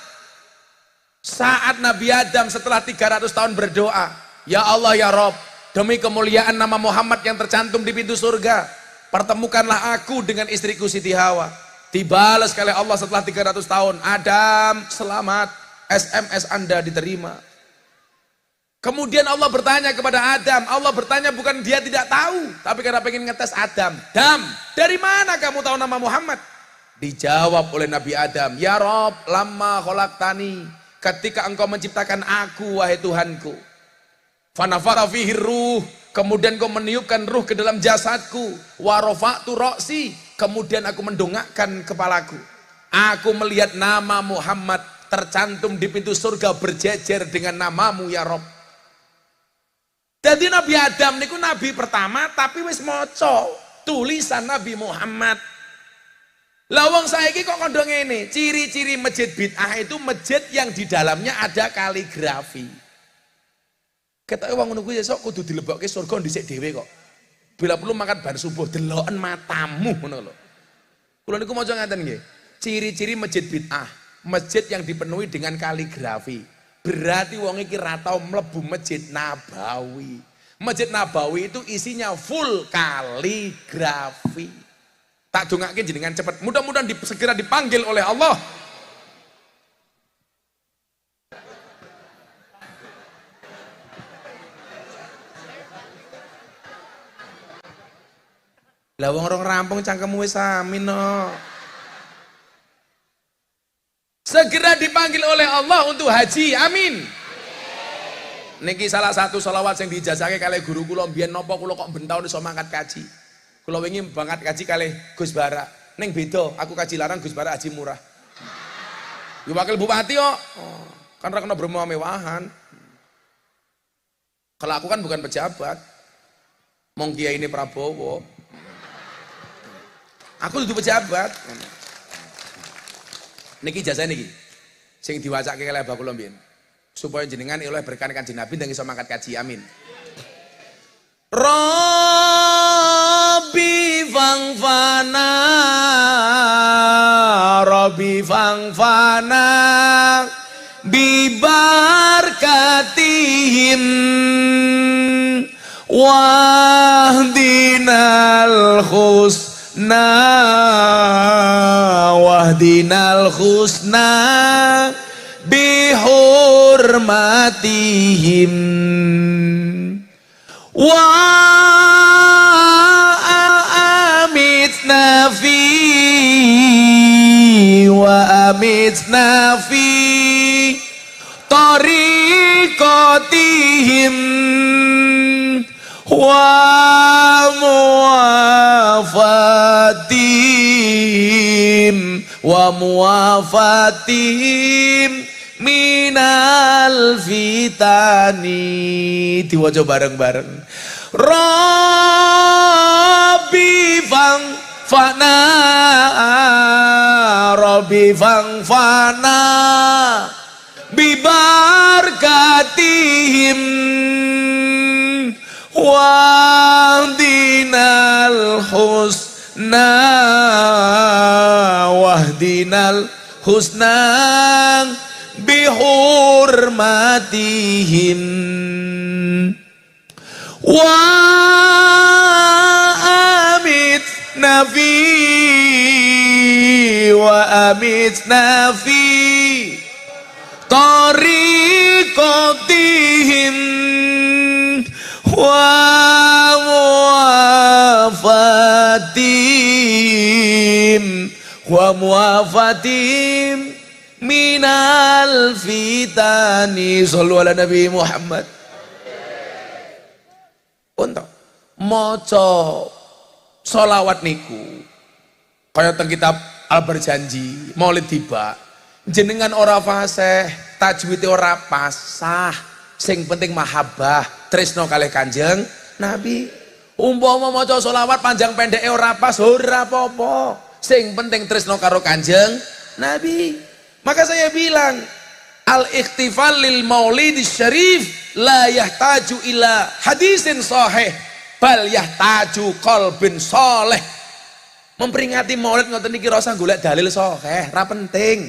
saat Nabi Adam setelah 300 tahun berdoa, ya Allah ya Rob, demi kemuliaan nama Muhammad yang tercantum di pintu surga, pertemukanlah aku dengan istriku Siti Hawa. Dibalas oleh Allah setelah 300 tahun, Adam selamat, SMS Anda diterima. Kemudian Allah bertanya kepada Adam, Allah bertanya bukan dia tidak tahu, tapi karena pengen ngetes Adam. Adam, dari mana kamu tahu nama Muhammad? Dijawab oleh Nabi Adam, ya Rob, lama khalaqtani, ketika engkau menciptakan aku wahai Tuhanku. Fanafakha fihi ruh, kemudian kau meniupkan ruh ke dalam jasadku. Wa rafa'tu ra'si, kemudian aku mendongakkan kepalaku. Aku melihat nama Muhammad tercantum di pintu surga berjejer dengan namamu ya Rob. Jadi Nabi Adam niku nabi pertama tapi wis maca tulisan Nabi Muhammad. Lah wong saiki kok kandha ngene, ciri-ciri masjid bid'ah itu masjid yang di dalamnya ada kaligrafi. Ketoke wong ngono kuwi esuk kudu dilebokke surga dhisik dhewe kok. Bila perlu makan bar subuh deloken matamu ngono lho. Kula niku maca ngaten nggih. Ciri-ciri masjid bid'ah, masjid yang dipenuhi dengan kaligrafi. Berarti wong iki ra tau mlebu Masjid Nabawi. Masjid Nabawi itu isinya full kaligrafi. Tak dongake jenengan cepat. Mudah-mudahan segera dipanggil oleh Allah. Lah wong rong rampung cangkemmu wis amin no. Segera dipanggil oleh Allah untuk haji. Amin. Niki salah satu sholawat yang diijazahke kalih guru kula mbiyen napa kula kok bentaun iso mangkat kaji. Kula wingi banget kaji kalih Gus Bara. Ning beda, aku kaji larang Gus Bara haji murah. Ya wakil bupati kok. Kan ra kena bermewah-mewahan. Kalau aku kan bukan pejabat. Mong kiai ini Prabowo. Aku dudu pejabat. Niki ijazah niki. Sing diwacake kalih Abah kula mbiyen. Supaya jenengan oleh berkah Kanjeng Nabi dan iso mangkat kaji. Amin. Rabbi fangfana Rabbi fangfana bibarkatihim wahdinal khusna wahdinal khusna bihurmatihim wa amitna fi tariqatihim wa muwafatihim minal fitani. Diwaca bareng-bareng. Rabbi fangfana Rabbi fangfana bibarkatihim wahdinal husna wahdinal husna bihurmatihim wa amitna fi tariqatihim wa muwafatihim minal fitani. Shallu ala Nabi Muhammad. Untuk maca sholawat niku kaya teng kitab Al-Berjanji Maulid tiba jenengan ora fasih tajwide ora pasah sing penting mahabbah tresno kalih Kanjeng Nabi. Umpama maca sholawat panjang pendeke ora pas ora apa-apa sing penting tresno karo Kanjeng Nabi. Maka saya bilang al-ikhtifal lil maulidis syarif la yahtaju ila hadisin sahih bal yahtaju qalbin sholeh. Memperingati maulid ngoten niki ora usah golek dalil sahih, ra penting.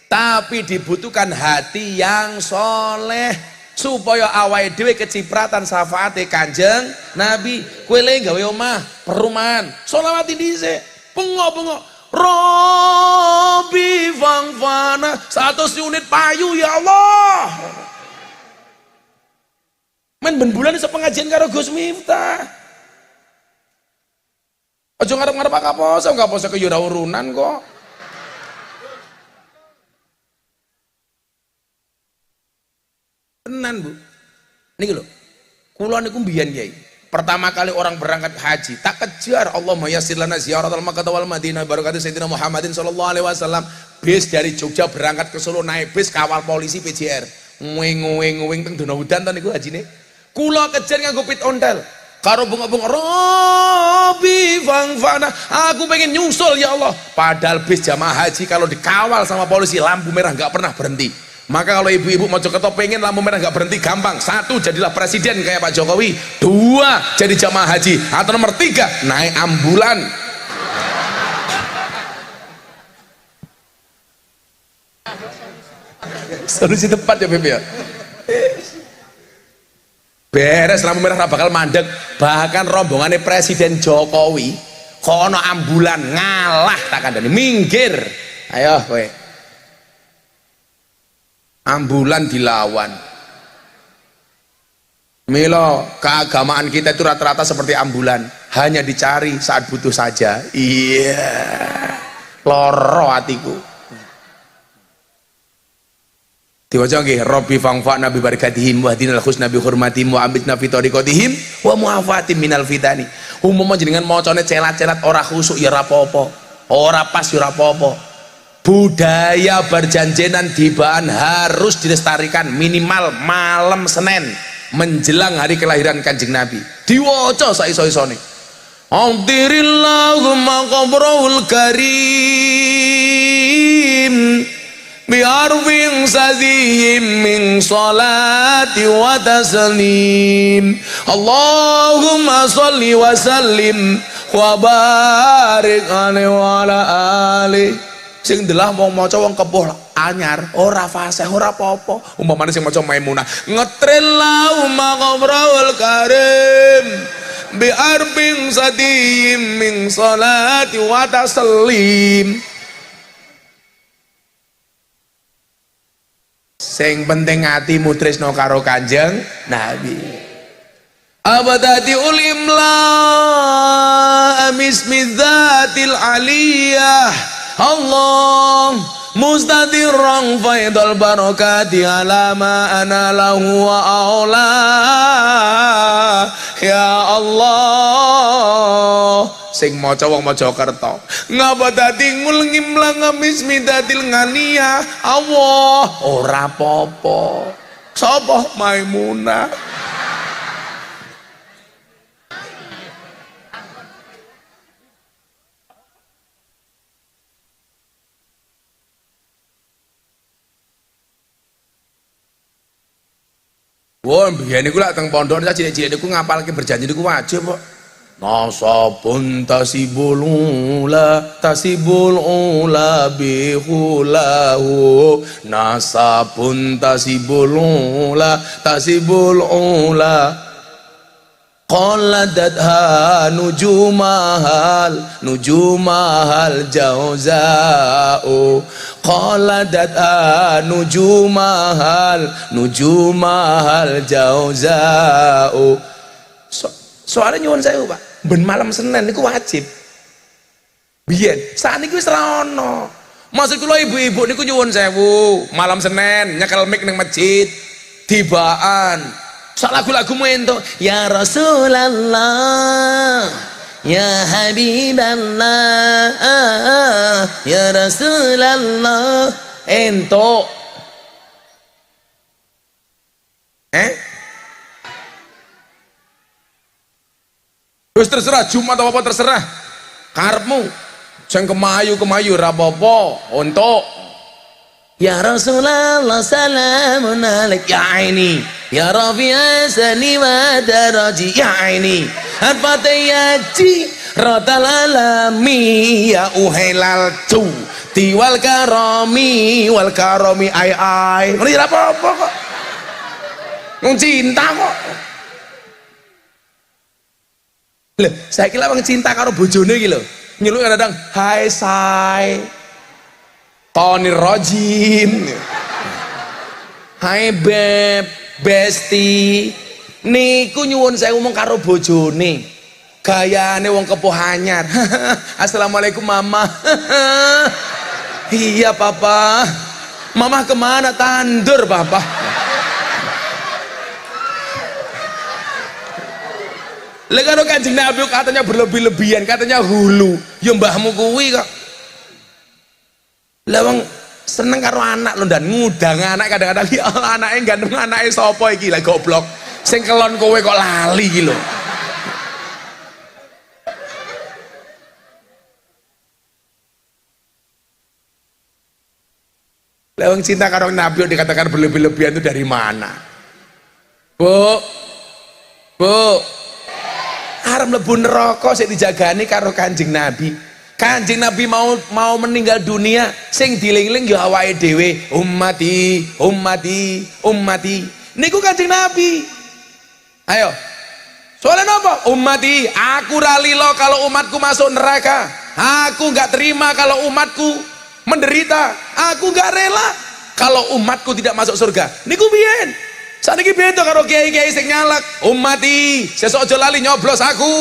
Tapi dibutuhkan hati yang soleh supaya awake dhewe kecipratan syafaate Kanjeng Nabi. Kowe le gawe omah perumahan, sholawat dhisik, bengok-bengok Rabbi fangfana 100 unit payu ya Allah. Men ben bulan iso pengajian karo Gus Miftah. Aja ngarep-ngarep apa poso, enggak poso ke yura urunan kok. Tenan Bu. Niki lho. Kula niku mbiyen Kyai. Pertama kali orang berangkat haji, tak kejar Allahumma yassir lana ziyaratal Makkah wal Madinah barakatuh Sayyidina Muhammadin sallallahu alaihi wasallam. Bis dari Jogja berangkat ke Solo naik bis kawal polisi PJR. Nguing teng Donohudan to niku hajine. Kula kejar nganggo pit ontel. karo bunga-bunga Robi fangfana, aku pengen nyusul ya Allah. Padahal bis jamaah haji kalau dikawal sama polisi lampu merah nggak pernah berhenti. Maka kalau ibu-ibu Mojokerto pengen lampu merah nggak berhenti, gampang. 1, jadilah presiden kayak Pak Jokowi. 2, jadi jamaah haji. Atau nomor 3, naik ambulan. Solusi tepat ya Beb ya. Beres lampu merah bakal mandek. Bahkan rombongannya Presiden Jokowi kono ambulan ngalah tak kandani, minggir. Ayo kowe. Ambulan dilawan. Milo, keagamaan kita itu rata-rata seperti ambulan, hanya dicari saat butuh saja. Iya. Loro hatiku. Diwaca nggih, Rabbi fangfa'na bi barakatihim wa hadinal husna bi hurmatihim wa amitna fi tariqatihim wa mu'afatim minal fitani. Umum jenengan macane celat-celat ora khusuk ya ora apa-apa, ora pas ya ora apa-apa. Budaya berjanjenan dibaan harus dilestarikan minimal malam Senin menjelang hari kelahiran Kanjeng Nabi. Diwaca saiso-isone. Alhamdulillahumma qabrul karim bi'arfin sadihim min salati wa taslim. Allahumma salli wa sallim wa barik alaihi wa ala ali. Sing delah wong maca wong kepuh anyar ora fasih ora apa-apa. Umpamane sing maca Maimunah ngetril maqabrul karim bi'arfin sadihim min salati wa taslim. Sing penting atimu tresno karo Kanjeng Nabi. Abadati ulimla amismi dzatil aliyah Allah mustadirran faidal barakati ala ma ana lahu wa aula ya Allah. Sing maca wong Mojokerto ngabadati ngul ngimlang amismi dzatil nganiyah Allah ora apa-apa. Sapa? Maimunah. Wah, biyen niku lak teng pondok cilik-cilik niku ngapalke berjanji niku wajib kok. Nasabun tasibul ula bihulahu. Nasabun tasibul ula qalladatha nujumahal jauza'u qalladatha nujumahal jauza'u. Soalnya nyuwun sewu Pak, ben malam Senin niku wajib. Biyen, sakniki wis ra ono. Maksud kula ibu-ibu niku nyuwun sewu, malam Senin nyekel mik ning masjid tibaan. Sak lagu-lagumu entuk, ya Rasulullah, ya Habiballah, ya Rasulullah, entuk. Wis terserah Jumat apa terserah. Karepmu. Sing kemayu ra apa-apa, entuk. Ya Rasulullah salamun alaik ya aini ya Rafi'a sani wa daraji ya aini al-fatihaji rotal alami ya uhelal cu tiwal karomi wal karomi ai ini apa-apa kok ngomong cinta kok. Lho saya kira wong cinta karo bojone iki lho nyeluk kadang hai say Tony Rojim, hai beb, besti, niku nyuwun saya ngomong karo bojone, gayane wong kepuh anyar. Assalamualaikum mama. Iya papa, mama kemana? Tandur papa. Lekano Kanjeng Nabi katanya berlebih-lebihan, katanya hulu, ya mbahmu kuwi kok. Lah wong seneng karo anak lho dan ngudang anak kadang-kadang ya Allah anake gandeng anake sapa iki lah goblok sing kelon kowe kok lali iki lho Lewang cinta karo Nabi yang dikatakan berlebih-lebihan itu dari mana? Bu, bu, arep mlebu neraka sing dijagani karo Kanjeng Nabi. Kanjeng Nabi mau meninggal dunia, sing diling-ling ya awake dhewe, ummati, ummati, ummati. Niku Kanjeng Nabi. Ayo. Soalnya apa? Ummati, aku ralilo kalau umatku masuk neraka. Aku nggak terima kalau umatku menderita. Aku nggak rela kalau umatku tidak masuk surga. Niku biyen. Saniki beda karo kiai-kiai sing nyalak. Ummati, sesuk aja lali nyoblos aku.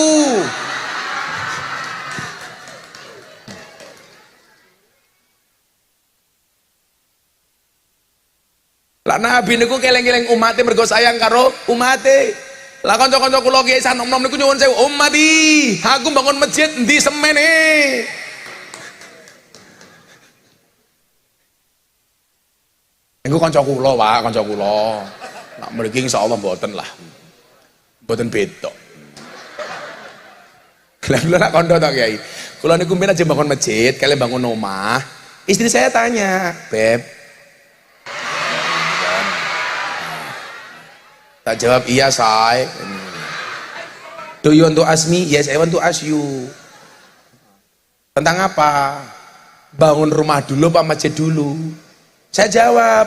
Lah Nabi niku keleng-keleng umate mergo sayang karo umate. Lah kanca-kanca kula kiai sanom-nom niku nyuwun sewu, ummati, aku bangun masjid endi semene. Niku kanca kula, Pak, kanca kula. Nak mriki insyaallah mboten lah. Mboten beda. Lah kula nak kandha ta Kiai. Kula niku mben aja bangun masjid, kalian bangun omah. Istri saya tanya, "Beb, tak jawab iya say. Do you want to ask me? Yes, I want to ask you. Tentang apa? Bangun rumah dulu apa masjid dulu? Saya jawab,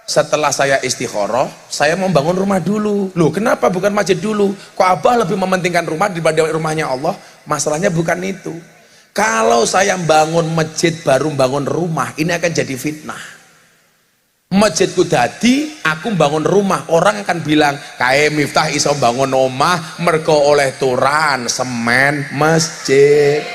setelah saya istikharah, saya mau bangun rumah dulu. Loh, kenapa bukan masjid dulu? Kok Abah lebih mementingkan rumah daripada rumahnya Allah? Masalahnya bukan itu. Kalau saya bangun masjid baru bangun rumah, ini akan jadi fitnah. Masjidku dadi, aku bangun rumah, orang akan bilang kae Miftah iso bangun omah mergo oleh turan semen masjid.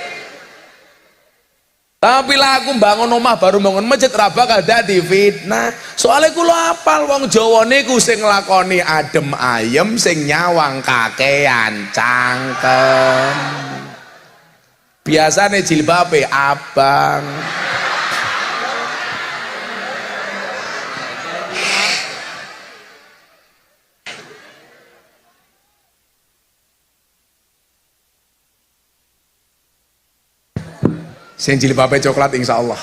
Tapi lah aku bangun omah baru bangun masjid ra bakal dadi fitnah. Soalnya kula apal wong Jawa niku sing nglakoni adem ayem, sing nyawang kakean cangkem. Biasane jilbabe abang. Sing jilbabe coklat insyaallah.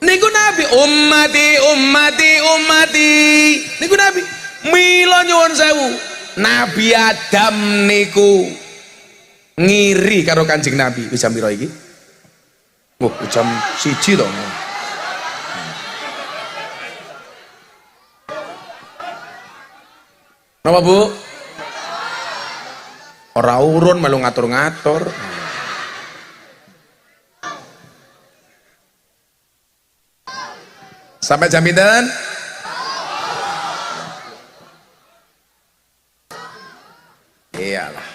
Niku Nabi, ummati, ummati, ummati. Niku Nabi, mila nyuwun sewu. Nabi Adam niku ngiri karo Kanjeng Nabi. Wis jam pira iki? Wah, jam 1 to. Napa Bu? Ora urun melu ngatur-ngatur. Sampai jam pinten? Iyalah.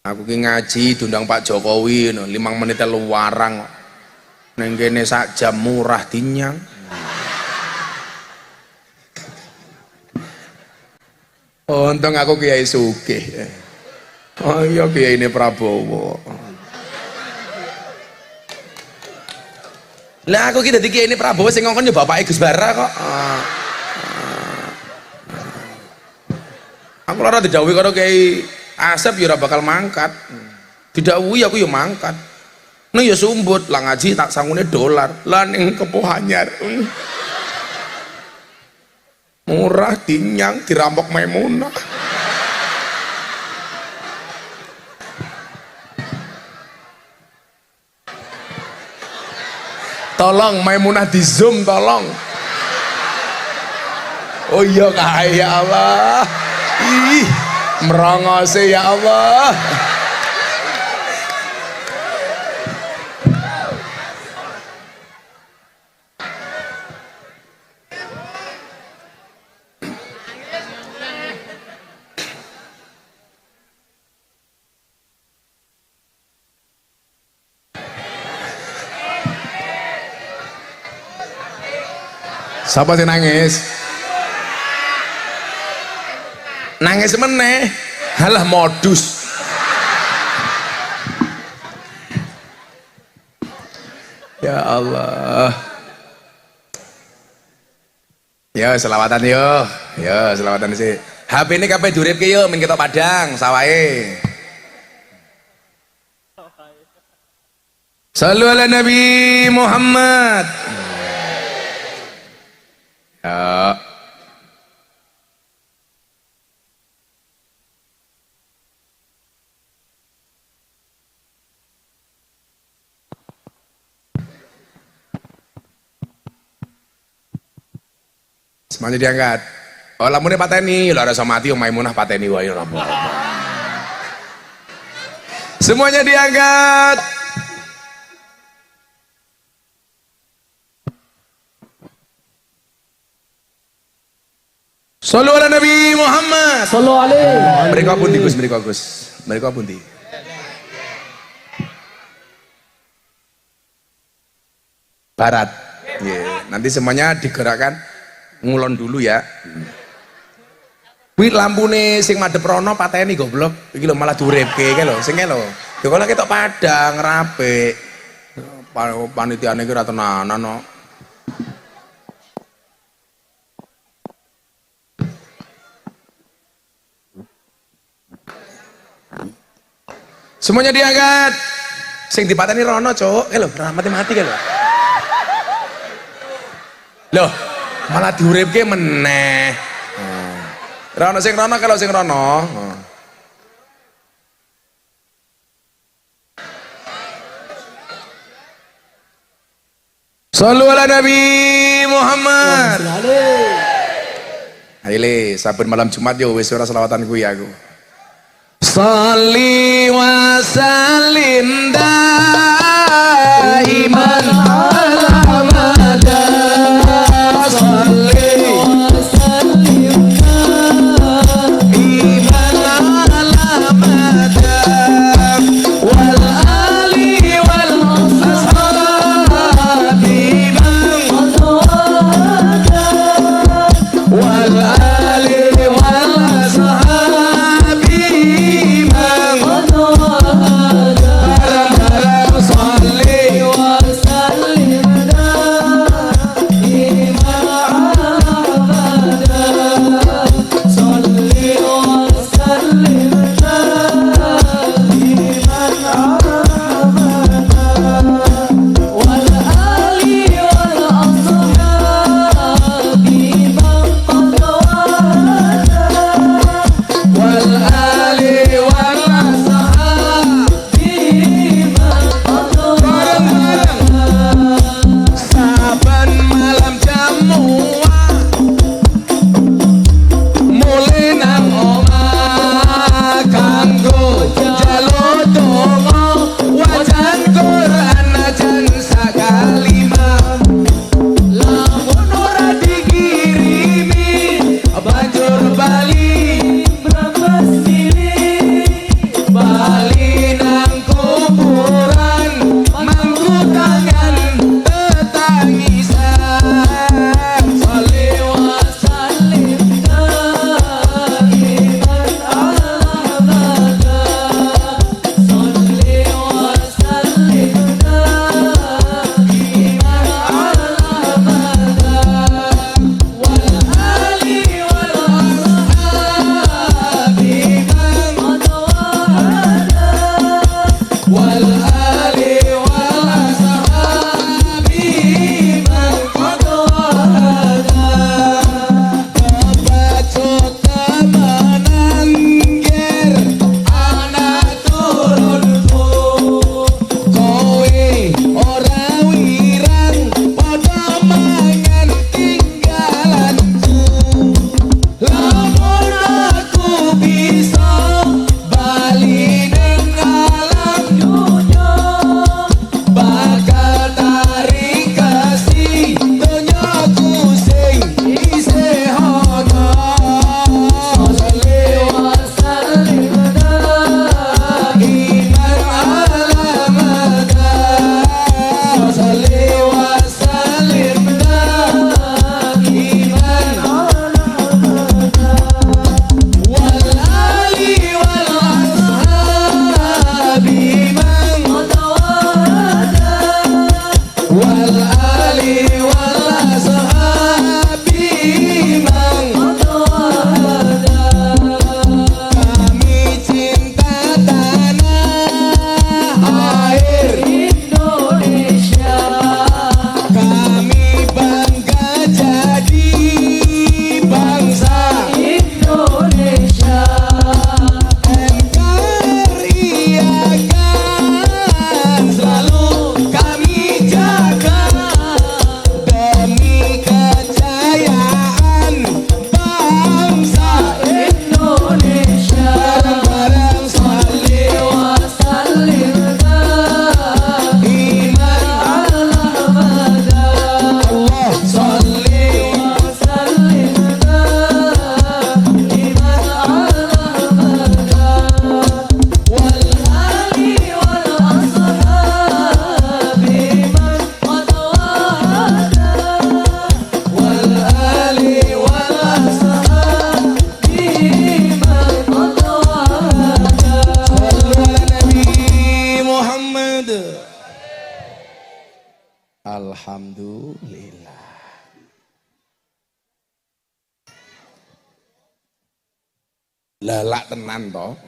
Aku ki ngaji diundang Pak Jokowi no, 5 menit lu warang. Neng kene sak jam murah dinyang. Untung aku Kiai Sugih. Oh iya Kiai ini Prabowo. Lah aku ki dadi Kiai ini Prabowo sing ngongkon ya bapake Gus Bara kok. Aku ora didhawuhi karo Kiai Asep ya ora bakal mangkat. Didhawuhi aku ya mangkat. Nah ya sumbut lah ngaji tak sangune dolar. Lah ning Kepuh Anyar. Murah dinyang dirampok Maimunah. Tolong Maimunah di zoom tolong. Oh iya kae ya Allah. Ih, merongose ya Allah. Siapa sih nangis? Nangis meneh, halah modus. Ya Allah. Ya selawatan yo, ya selawatan sih. HP ini kabeh duripke yo men ketok Padang sawahe. Sallu ala Nabi Muhammad. Ya. Semuanya diangkat. Oh lamune pateni, lho rasa mati om Maimunah pateni wae ora apa. Semuanya diangkat. Shallu ala Nabi Muhammad. Sallu alaihi. Mereka pundi Gus, mereka Gus. Mereka pundi. Barat. Yeah. Nanti semuanya digerakkan ngulon dulu ya. Kuwi lampune sing madhep rono pateni goblok. Iki lho malah diuripke iki lho, sing lho. Ya kok ketok Padang rapik. Panitiane iki ora tenanan no. Semuanya diangkat. Sing dipateni rono, Cuk. Lho, mati-mati lho. Loh, malah diuripke meneh. Rono sing rono kalau sing rono. Shallu ala Nabi Muhammad. Ayo le, saben malam Jumat yo wis ora selawatan kuwi aku. Shalli wa sallim daiman ala mada. Shalli wa sallim daiman ala mada. Wal ali wal ashabi man wal ali wal ashabi man Alhamdulillah. Lalak tenan toh.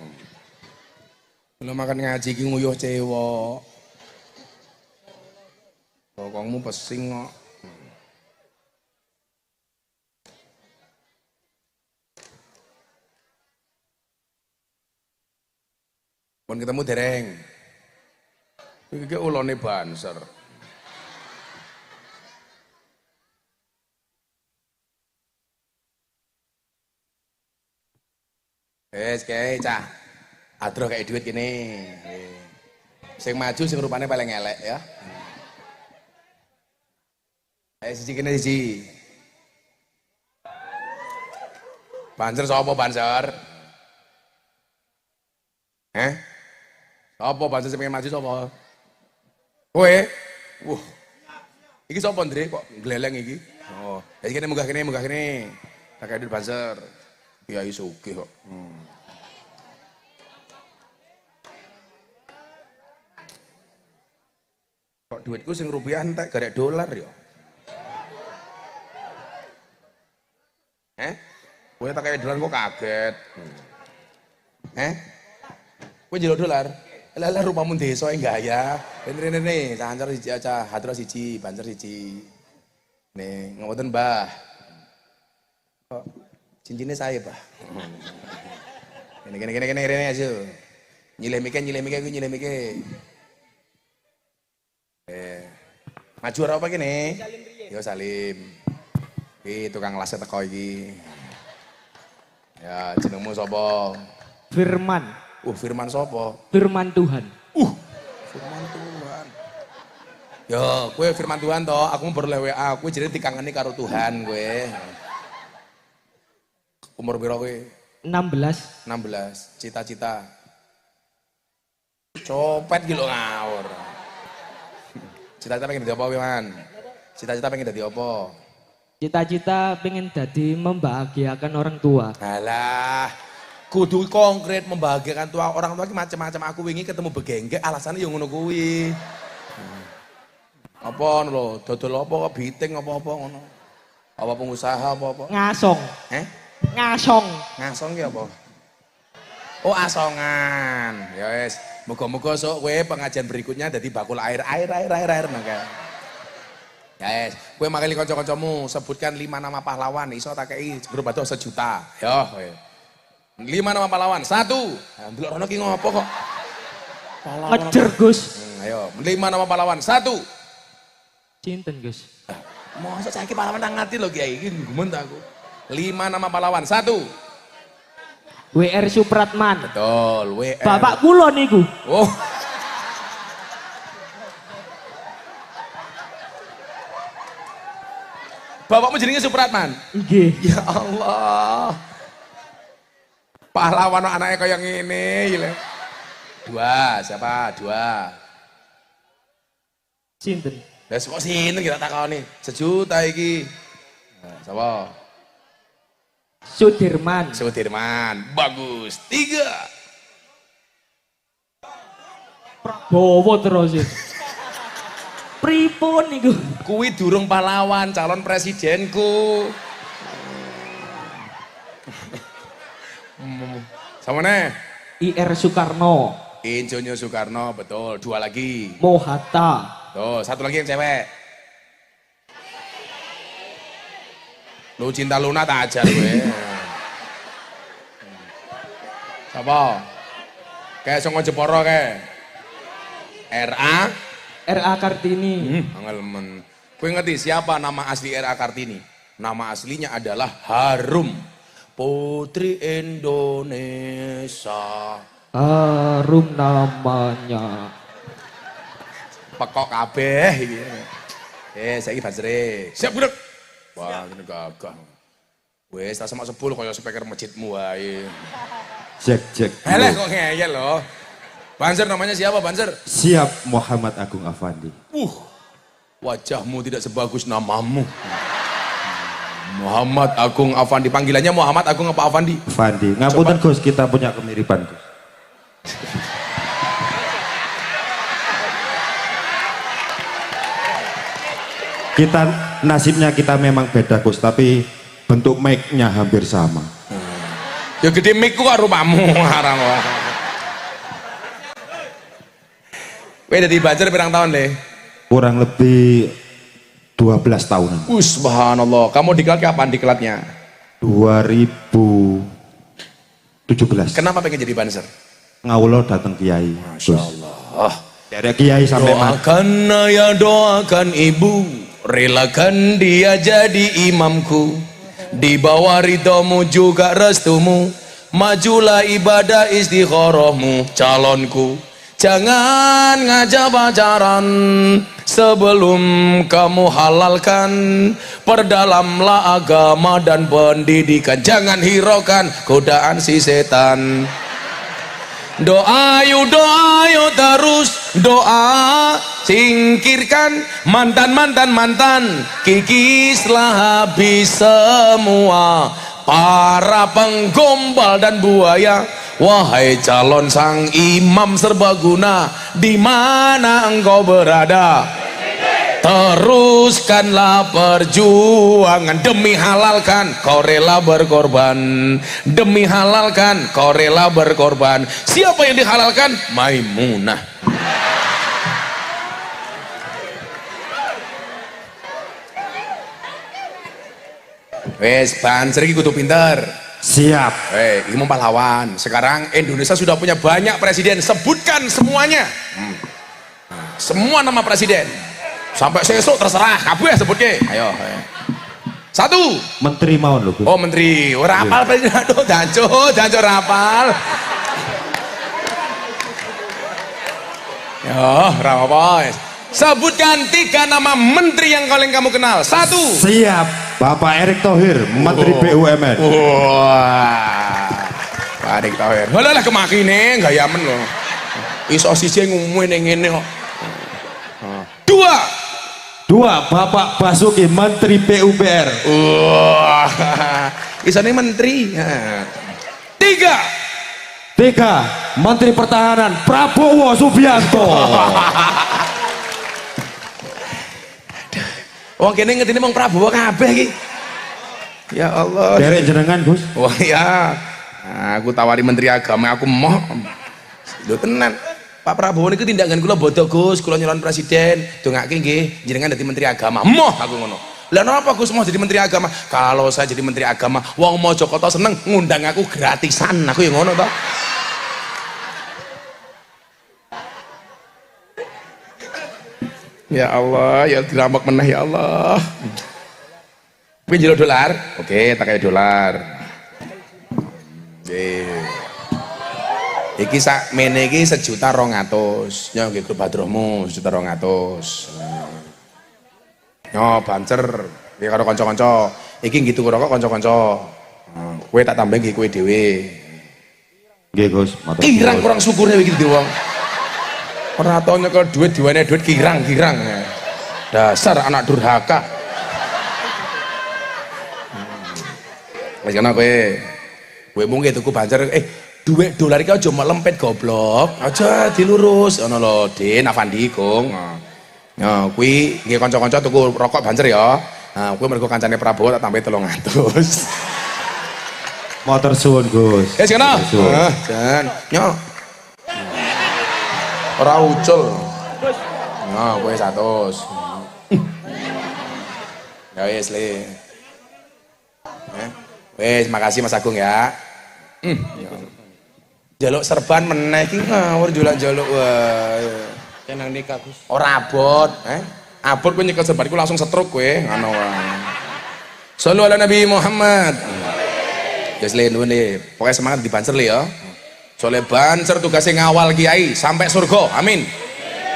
Belum makan ngaji ki nguyuh cewek. Bokongmu pesing kok. Pun ketemu dereng. Iki ulone banser. Kayak cah. Adro kayak duit gini. Sing maju sing rupane paling elek ya. Siji kene siji. Banser sapa banser? Sapa banser sing pengen maju sapa? Kowe? Iki sapa Ndre kok gleleng iki? Oh, iki kene munggah kene. Tak duit banser. Kiai sugih kok. Kok duitku sing rupiah entek garek dolar ya? Kowe tak kayak dolar kok kaget. Kowe njeluk dolar? Lah rupamu desa gaya. Rene cancar siji aja, hadro siji, banser siji. Nih, ngoten Mbah. Kok cincinnya saya, Pak. Gini aja. Nyilih mike. Maju apa gini? Yo Salim. Iki tukang las teko iki. Ya, jenengmu sapa? Firman. Firman sapa? Firman Tuhan. Firman Tuhan. Yo, kowe firman Tuhan toh, aku baru le WA, kowe jenenge dikangeni karo Tuhan kowe. Umur piro kowe? 16. 16. Cita-cita. Copet ki lho ngawur. Cita-cita pengen dadi apa, Man? Cita-cita pengen dadi apa? Cita-cita pengen jadi membahagiakan orang tua. Alah, kudu konkret membahagiakan tua orang tua ki macam-macam. Aku wingi ketemu begenggek alasannya yang ngono kuwi. Apa lho, dodol apa kok biting apa-apa ngono. Apa pengusaha apa-apa? Ngasong. Ngasong. Ngasong ki apa? Oh, asongan. Ya wis, muga-muga sok kowe pengajian berikutnya dadi bakul air mangga. Ya wis, kowe makali kanca-kancamu sebutkan 5 nama pahlawan iso tak kei grup batu 1 juta. Yo kowe. 5 nama pahlawan. 1. Ndelok rono ki ngopo kok? Pahlawan. Ngejer, Gus. Ayo, 5 nama pahlawan. 1. Cinten, Gus. Mosok saiki pahlawan nang ngati lho Kiai, iki gumun ta aku. 5 nama pahlawan. 1. WR Supratman. Betul, WR. Bapak kula niku. Oh. Bapakmu jenenge Supratman? Nggih. Ya Allah. Pahlawan anaknya kaya ngene gile. 2, siapa? 2. Sinten? Lah kok sinten kita takoni? 1 juta iki. Nah, sapa? Sudirman. Bagus. 3. Prabowo terus. Pripun niku? Kuwi durung pahlawan, calon presidenku. Sama nih? IR Soekarno. Insinyur Soekarno, betul. 2 lagi. Mohatta. Tuh, 1 lagi yang cewek. Lu cinta Luna tak ajar gue. Siapa? Kayak songo Jeporo kayak. RA Kartini. Angel. Gue ngerti siapa nama asli RA Kartini? Nama aslinya adalah Harum, Putri Indonesia. Harum namanya. Pekok kabeh iki. Saiki Basre. Siap budek. Wah, ini gagah. Wes, tak semak 10 kaya speaker masjidmu wae. Cek. Heleh kok ngeyel loh. Banser namanya siapa, Banser? Siap, Muhammad Agung Afandi. Wajahmu tidak sebagus namamu. Muhammad Agung Afandi. Panggilannya Muhammad Agung apa Afandi? Afandi. Ngapunten Gus, kita punya kemiripan Gus. Kita nasibnya kita memang beda Gus, tapi bentuk mic-nya hampir sama. Ya gede mic-ku kok rupamu haram wae. Kowe dadi Banser pirang tahun le? Kurang lebih 12 tahunan. Subhanallah. Kamu diklat kapan diklatnya? 2017. Kenapa pengen jadi Banser? Ngawulo datang kiai. Masya Allah. Dari kiai sampai mati. Doakan ayah, doakan ibu, relakan dia jadi imamku. Di bawah ridhomu juga restumu, majulah ibadah istikharahmu calonku. Jangan ngajak pacaran sebelum kamu halalkan. Perdalamlah agama dan pendidikan. Jangan hiraukan godaan si setan. Doa yuk terus doa, singkirkan mantan, kikislah habis semua para penggombal dan buaya. Wahai calon sang imam serbaguna, di mana engkau berada? Teruskanlah perjuangan demi halalkan, kau rela berkorban. Demi halalkan, kau rela berkorban. Siapa yang dihalalkan? Maimunah. Wes, Banser iki kudu pinter. Siap. Ini mau pahlawan. Sekarang Indonesia sudah punya banyak presiden. Sebutkan semuanya. Semua nama presiden. Sampai sesuk terserah kabeh sebutke. Ayo. 1. Menteri mawon lho Gus. Oh, menteri. Ora apal presiden. Aduh, danco rapal. Yo, ora apa. Sebutkan 3 nama menteri yang paling kamu kenal. 1. Siap. Bapak Erick Thohir, Menteri BUMN. Wah. Pak Erick Thohir. Lah kemakine gayamen lho. Iso siji ngumumin ngene kok. 2. 2. Bapak Basuki, Menteri PUPR. Wah. Isane menteri. 3. 3. Menteri Pertahanan, Prabowo Subianto. Wong kene ngertine mong Prabowo kabeh iki. Ya Allah. Derek jenengan Gus. Wah ya. Nah, aku tawari menteri agama aku moh. Lho tenan. Pak Prabowo niku tindakan kula bodoh Gus, kula nyalon presiden, dongake nggih jenengan dadi menteri agama. Moh aku ngono. Lah napa Gus mau jadi menteri agama? Kalau saya jadi menteri agama, wong Mojokerto seneng ngundang aku gratisan. Aku yang ngono to. Ya Allah, ya dirampok meneh ya Allah. Kowe njaluk dolar? Oke, tak kaya dolar. Iki sak mene iki 1.200.000. Nyo nggih grup Badrohmu 1.200.000. Nyo Banser iki karo kanca-kanca. Iki gitu rokok kanca-kanca. Kowe tak tambah nggih kowe dhewe. Nggih Gus, matur. Kirang kurang syukure iki dadi wong. Ora tau nyekel duit diwane duit kirang. Dasar anak durhaka. Wis kana kowe mung tuku Banser duit dolar iki aja melempet goblok. Aja dilurus ngono lho, Den Afandi Kung. Ya, kuwi nggih kanca-kanca tuku rokok Banser ya. Nah, kuwi mergo kancane Prabowo tak tambahi 300. Matur suwun Gus. Wis kana. Jan. Nyo. Ora ucul. Nah, kowe 100. Ya wis le. Wis makasih Mas Agung ya. Jaluk serban meneh iki ngawur jaluk wae. Kenang nikah Gus. Ora abot, abot kowe nyekel serban iku langsung stroke kowe ngono wae. Shallu ala Nabi Muhammad. Wis le nuwun le. Pokoke semangat di Banser le ya. Soale Banser tugasnya ngawal kiai sampai surga. Amin.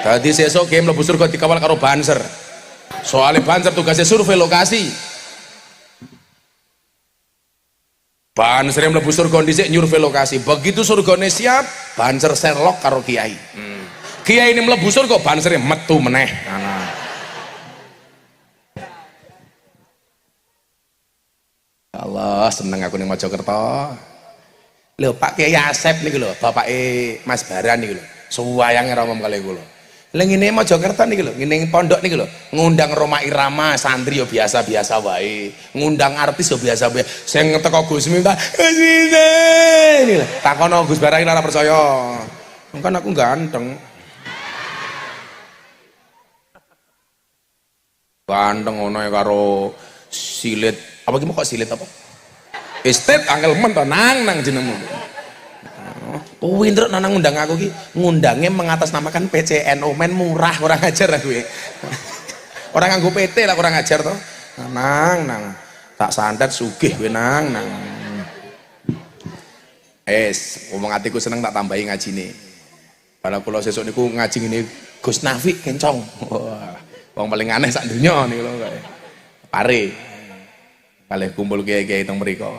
Dadi sesuk kiai mlebu surga dikawal karo Banser. Soale Banser tugasnya survei lokasi. Banser yang mlebu surga dhisik nyurvei lokasi. Begitu surgane siap, Banser serlok karo kiai. Kiai ini mlebu surga, Banser metu meneh. Allah seneng aku ning Mojokerto. Lho Pak Kiai Asep niku lho, bapake Mas Baran niku lho. Suwayange romom kali kula. Lah ngene Mojokerto niki lho, ngene pondok niki lho, ngundang Roma Irama santri yo biasa-biasa wae. Ngundang artis yo biasa wae. Sing teko Gus minta, "Gus ini." Takono Gus barang ora percaya. Kan aku ganteng. Ganteng ngono ya karo silit. Apa ki kok silit apa? Estet angel men to nang jenengmu. Kuwi ndruk nang ngundang aku ki, ngundange mengatasnamakan PCNO men murah kurang ajar aku ya. Orang nganggo PT lah kurang ajar to. Nang tak santet sugih kowe nang. Ngomong atiku seneng tak tambahi ngajine. Padahal kula sesuk niku ngaji ngene Gus Nafi kencong. Wah, wong paling aneh sak donya niku lho kae. Pare. Kalih kumpul kiai-kiai teng mriku.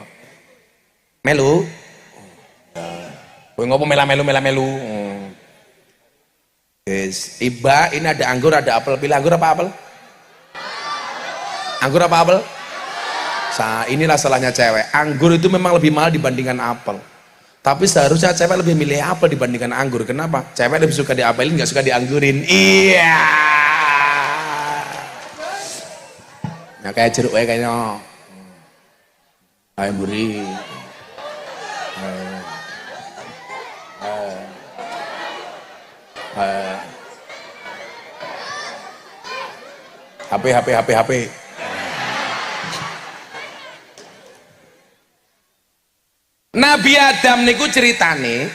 Melu. Kowe ngopo melu? Guys, Iba ini ada anggur, ada apel. Pilih anggur apa apel? Anggur apa apel? Inilah salahnya cewek. Anggur itu memang lebih mahal dibandingkan apel. Tapi seharusnya cewek lebih milih apel dibandingkan anggur. Kenapa? Cewek lebih suka diapelin, nggak suka dianggurin. Iya. Nah kayak jeruk kayaknya. Kayak buri. HP. Nabi Adam niku ceritane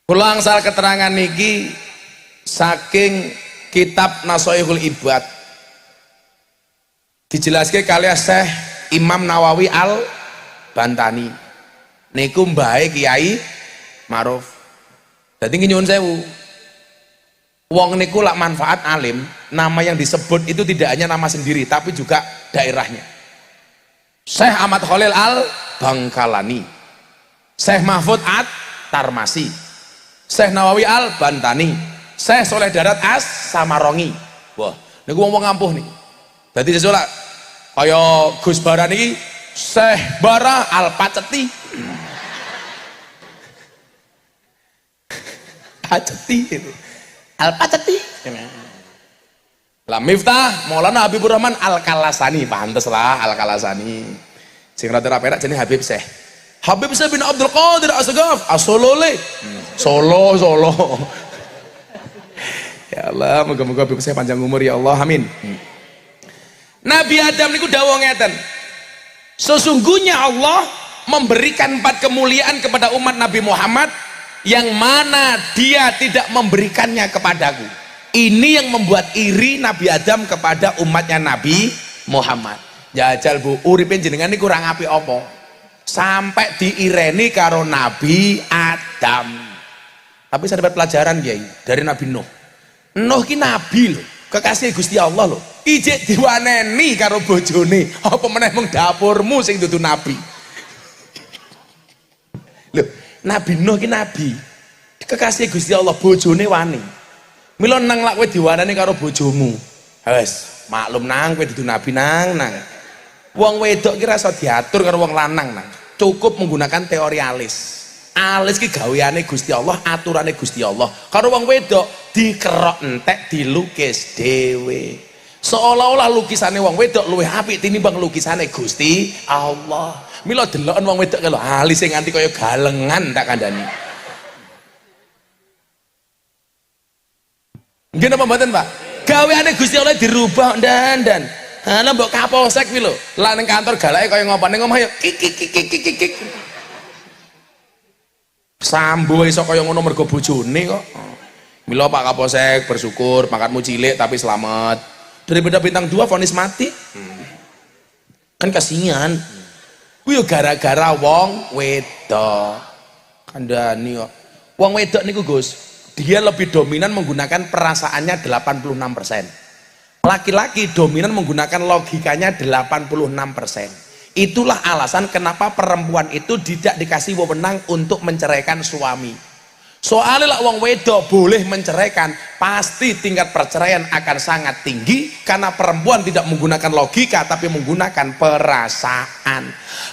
kula angsal keterangan niki saking kitab Nasoihul Ibad dijelaske kalian Syekh Imam Nawawi Al Bantani niku mbahe Kiai Ma'ruf. Dadi nyuwun sewu. Wong niku lak manfaat alim, nama yang disebut itu tidak hanya nama sendiri tapi juga daerahnya. Syekh Ahmad Khalil Al Bangkalani, Syekh Mahfud At Tarmasi, Syekh Nawawi Al Bantani, Syekh Soleh Darat As Samarongi. Wah, niku wong ampuh nih. Dadi sesuatu kaya Gus Bara niki Syekh Bara Al Paceti. Paceti itu. Al Paceti. Lah Miftah Maulana Habibur Rahman Al Kalasani, pantes lah Al Kalasani. Sing rada perak jenenge Habib Syekh. Habib Syekh bin Abdul Qadir As-Sagaf As-Solole. Solo. Ya Allah, moga-moga Habib Syekh panjang umur ya Allah, amin. Nabi Adam niku dawuh ngeten. Sesungguhnya Allah memberikan 4 kemuliaan kepada umat Nabi Muhammad yang mana dia tidak memberikannya kepadaku. Ini yang membuat iri Nabi Adam kepada umatnya Nabi Muhammad. Jajal Bu, uripin jenengan ini kurang apik apa? Sampai diireni karo Nabi Adam. Tapi saya dapat pelajaran Kiai dari Nabi Nuh. Nuh ki nabi loh, kekasih Gusti Allah loh. Ijek diwaneni karo bojone, apa meneh mung dapurmu sing dudu nabi. Loh, Nabi Nuh ki nabi, kekasih Gusti Allah, bojone wani. Mila nang lak kowe diwaneni karo bojomu. Wes, maklum nang kowe dudu nabi nang. Wong wedok ki rasa diatur karo wong lanang nang. Cukup menggunakan teori alis. Alis ki gaweane Gusti Allah, aturane Gusti Allah. Karo wong wedok dikerok entek dilukis dhewe. Seolah-olah lukisane wong wedok luwih apik tinimbang lukisane Gusti Allah. Mila deloken wong wedok lho alis sing nganti kaya galengan tak kandhani. Nggih napa mboten, Pak? Gaweane Gusti Allah dirubah ndan. Lah mbok kapolsek kuwi lho, lah ning kantor galake kaya ngopane ngomah ya kik. Sambo iso kaya ngono mergo bojone kok. Mila Pak Kapolsek bersyukur pangkatmu cilik tapi selamat. Daripada bintang 2 vonis mati. Kan kasihan. Kuwi yo gara-gara wong wedok. Kandhani kok. Wong wedok niku Gus, dia lebih dominan menggunakan perasaannya 86%. Laki-laki dominan menggunakan logikanya 86%. Itulah alasan kenapa perempuan itu tidak dikasih wewenang untuk menceraikan suami. Soalnya lah wong wedok boleh menceraikan, pasti tingkat perceraian akan sangat tinggi karena perempuan tidak menggunakan logika tapi menggunakan perasaan.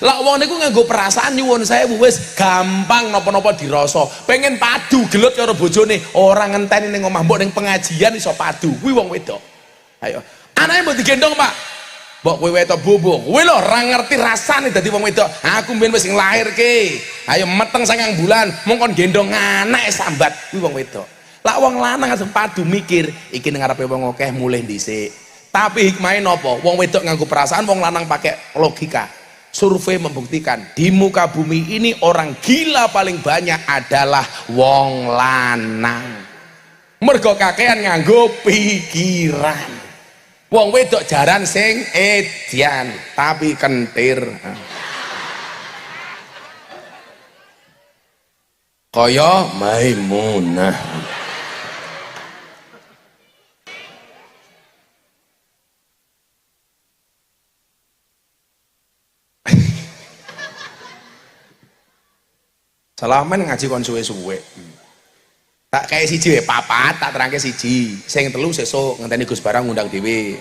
Lah wong niku nganggo perasaan nyuwun saya wis gampang napa-napa dirasa. Pengen padu gelut karo bojone, ora ngenteni ning omah mbok ning pengajian iso padu. Kuwi wong wedok. Ayo, anake mbok digendong, Pak. Mbok kowe wedok bubuk, kowe lho ora ngerti rasane dadi wong wedok. Aku mbiyen wis nglairke. Ayo meteng 9 bulan, mung kon gendong anake sambat, kuwi wong wedok. Lah wong lanang langsung padu mikir, iki ning ngarepe wong akeh mulih dhisik. Tapi hikmahe napa? Wong wedok nganggo perasaan, wong lanang pakai logika. Survei membuktikan di muka bumi ini orang gila paling banyak adalah wong lanang. Mergo kakean nganggo pikiran. Wong wedok jaran sing edian tapi kentir. Kaya Maimunah. Salaman ngaji kon suwe-suwe. Tak kayak siji wae papat, tak terangke siji. Sing telu sesuk ngenteni Gus Barang ngundang dhewe.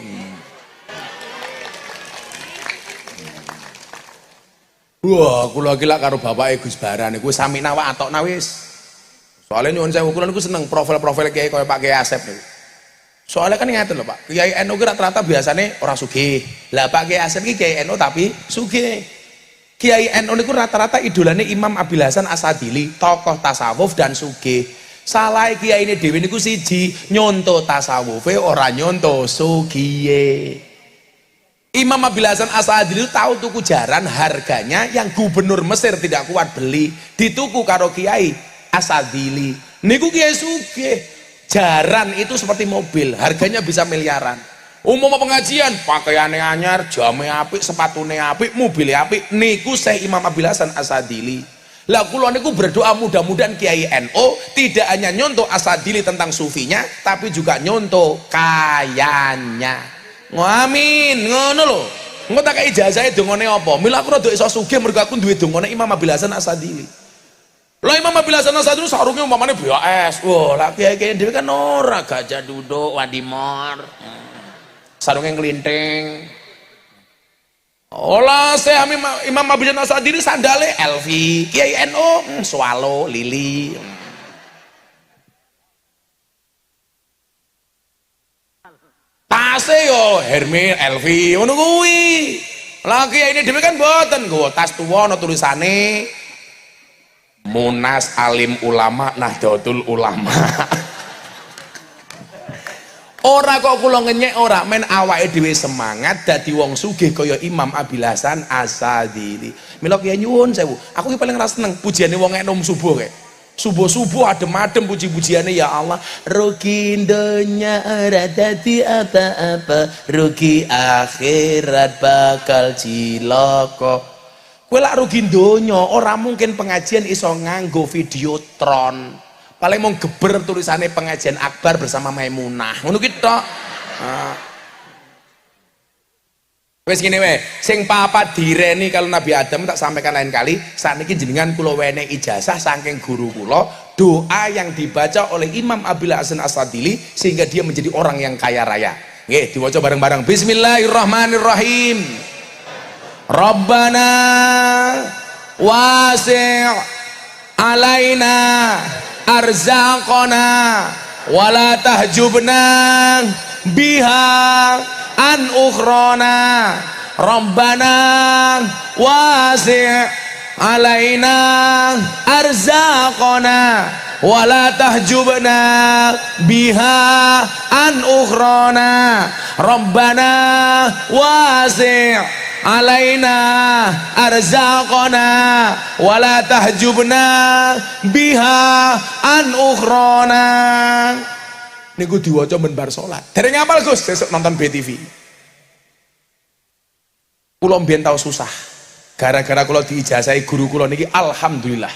Wah, kula iki lak karo bapake Gus Barang niku sami nawa atokna wis. Soale nyuwun sewu kula niku seneng profil-profil kiai kaya Pak Kiai Asep niku. Soalnya kan ngaten lho Pak, Kiai NU ki rata-rata biasane ora sugih. Lah Pak Kiai Asep ki Kiai NU tapi sugih. Kiai NU niku rata-rata idolane Imam Abil Hasan Asadili, tokoh tasawuf dan sugih. Salah kiai ini dewi niku siji nyonto tasawufe ora nyonto sugiye. Imam Abil Hasan Asadili tahu tuku jaran harganya yang gubernur Mesir tidak kuat beli, dituku karo Kiai Asadili. Niku kiai sugih. Jaran itu seperti mobil, harganya bisa miliaran. Umum pengajian, pakaiannya anyar, jamnya apik, sepatunya apik, mobilnya apik. Niku Syekh Imam Abil Hasan Asadili. Lah kula niku berdoa mudah-mudahan Kiai NU tidak hanya nyontoh Asadili tentang sufinya, tapi juga nyontoh kayanya. Amin, ngono lho. Engko tak kei ijazahe dongane apa? Mila aku rada iso sugih mergo aku duwe dongane Imam Abil Hasan Asadili. Lah Imam Abil Hasan Asadili sarunge umpamane BAS. Wah, lah kiai-kiai dhewe kan ora gajah duduk wadimor. Sarunge nglinting. Olah saya Imam Abil Hasan Asadili sandale LV, Kiai NU swallow lili. Tase yo Hermes LV ngono kuwi. Lah Kiai ini dhewe kan mboten nggo tas tuwa ana tulisane Munas Alim Ulama Nahdlatul Ulama. Ora kok kula ngenyek ora, men awake dhewe semangat dadi wong sugih kaya Imam Abil Hasan Asadili. Mila kiye nyuwun sewu, aku ki paling ra seneng pujiane wong enom subuh kae. Subuh-subuh adem-adem puji-pujiane ya Allah. Rugi donya ora dadi apa-apa, rugi akhirat bakal cilaka. Kowe lak rugi donya ora mungkin pengajian iso nganggo videotron. Paling mau geber tulisannya pengajian akbar bersama Maimunah ngono ki tok. Wes gini we, sing papat direni kalau Nabi Adam tak sampaikan lain kali. Sakniki jenengan kula wene ijazah saking guru kula, doa yang dibaca oleh Imam Abil Hasan Asadili sehingga dia menjadi orang yang kaya raya. Nggih, diwaca bareng-bareng. Bismillahirrahmanirrahim. Rabbana wasi' alaina arzaqana wala tahjubna biha an ukhrana Rabbana wasi' alaina arzaqana wala tahjubna biha an ukhrana Rabbana wasi' alaina arzaqana wala tahjubna biha an ukhrana. Niku diwaca ben bar salat. Dereng ngapal Gus, sesuk nonton BTV. Kula mbiyen tau susah. Gara-gara kula diijazahi guru kula niki alhamdulillah.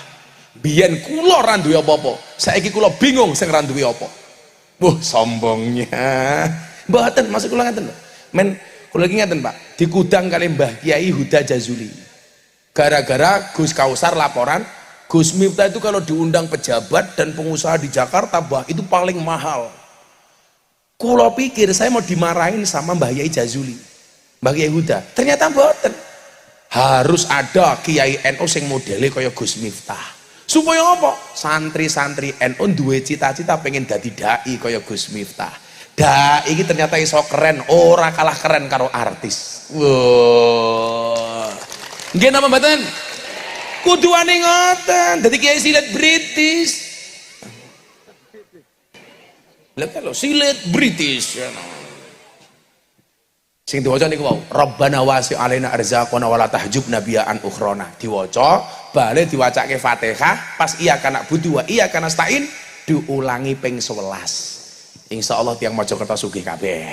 Biyen kula ora duwe apa-apa. Saiki kula bingung sing ora duwe apa. Wah, sombongnya. Mboten, maksud kula ngaten lho. Men kula iki ngaten, Pak. Di Kudang kali Mbah Kiai Huda Jazuli. Gara-gara Gus Kausar laporan Gus Miftah itu kalau diundang pejabat dan pengusaha di Jakarta, bah, itu paling mahal. Kulo pikir saya mau dimarahin sama Mbah Yai Jazuli, Mbah Yai Huda. Ternyata mboten. Harus ada Kiai NU sing modele kaya Gus Miftah. Supaya apa? Santri-santri NU duwe cita-cita pengen dadi dai kaya Gus Miftah. Dai iki ternyata iso keren, ora kalah keren karo artis. Wow. Nggih napa mboten? Kuduane ngoten, dadi kiai silet British. Lah kalau silet British ya. Sing diwaca niku wau, Rabbana wasi' alaina arzaqana wala tahjubna bi'an ukhrana. Diwaca, bale diwacake Fatihah, pas iya kana budu wa iya kana stain diulangi ping 11. Insyaallah tiang Mojokerto sugih kabeh.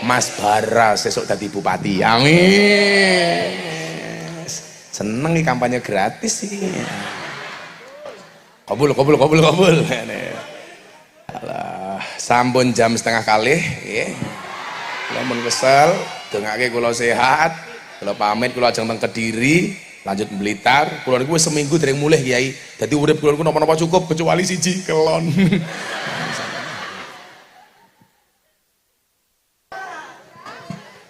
Mas Bara sesuk dadi bupati. Amin. Seneng nih kampanye gratis sih. Kabul. Alah, sampun jam setengah kali. Lamun kesel, dongake kula sehat. Kula pamit, kula ajeng teng Kediri, lanjut Blitar. Kula niku wis seminggu dereng mulih Kiai. Dadi urip kula niku napa-napa cukup kecuali siji kelon.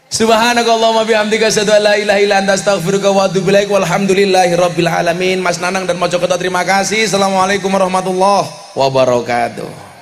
Subhanakallahumma bihamdika asyhadu an la ilaha illa anta astaghfiruka wa atubu ilaik. Walhamdulillahirabbil alamin. Mas Nanang dan Mojokerto terima kasih. Assalamualaikum warahmatullahi wabarakatuh.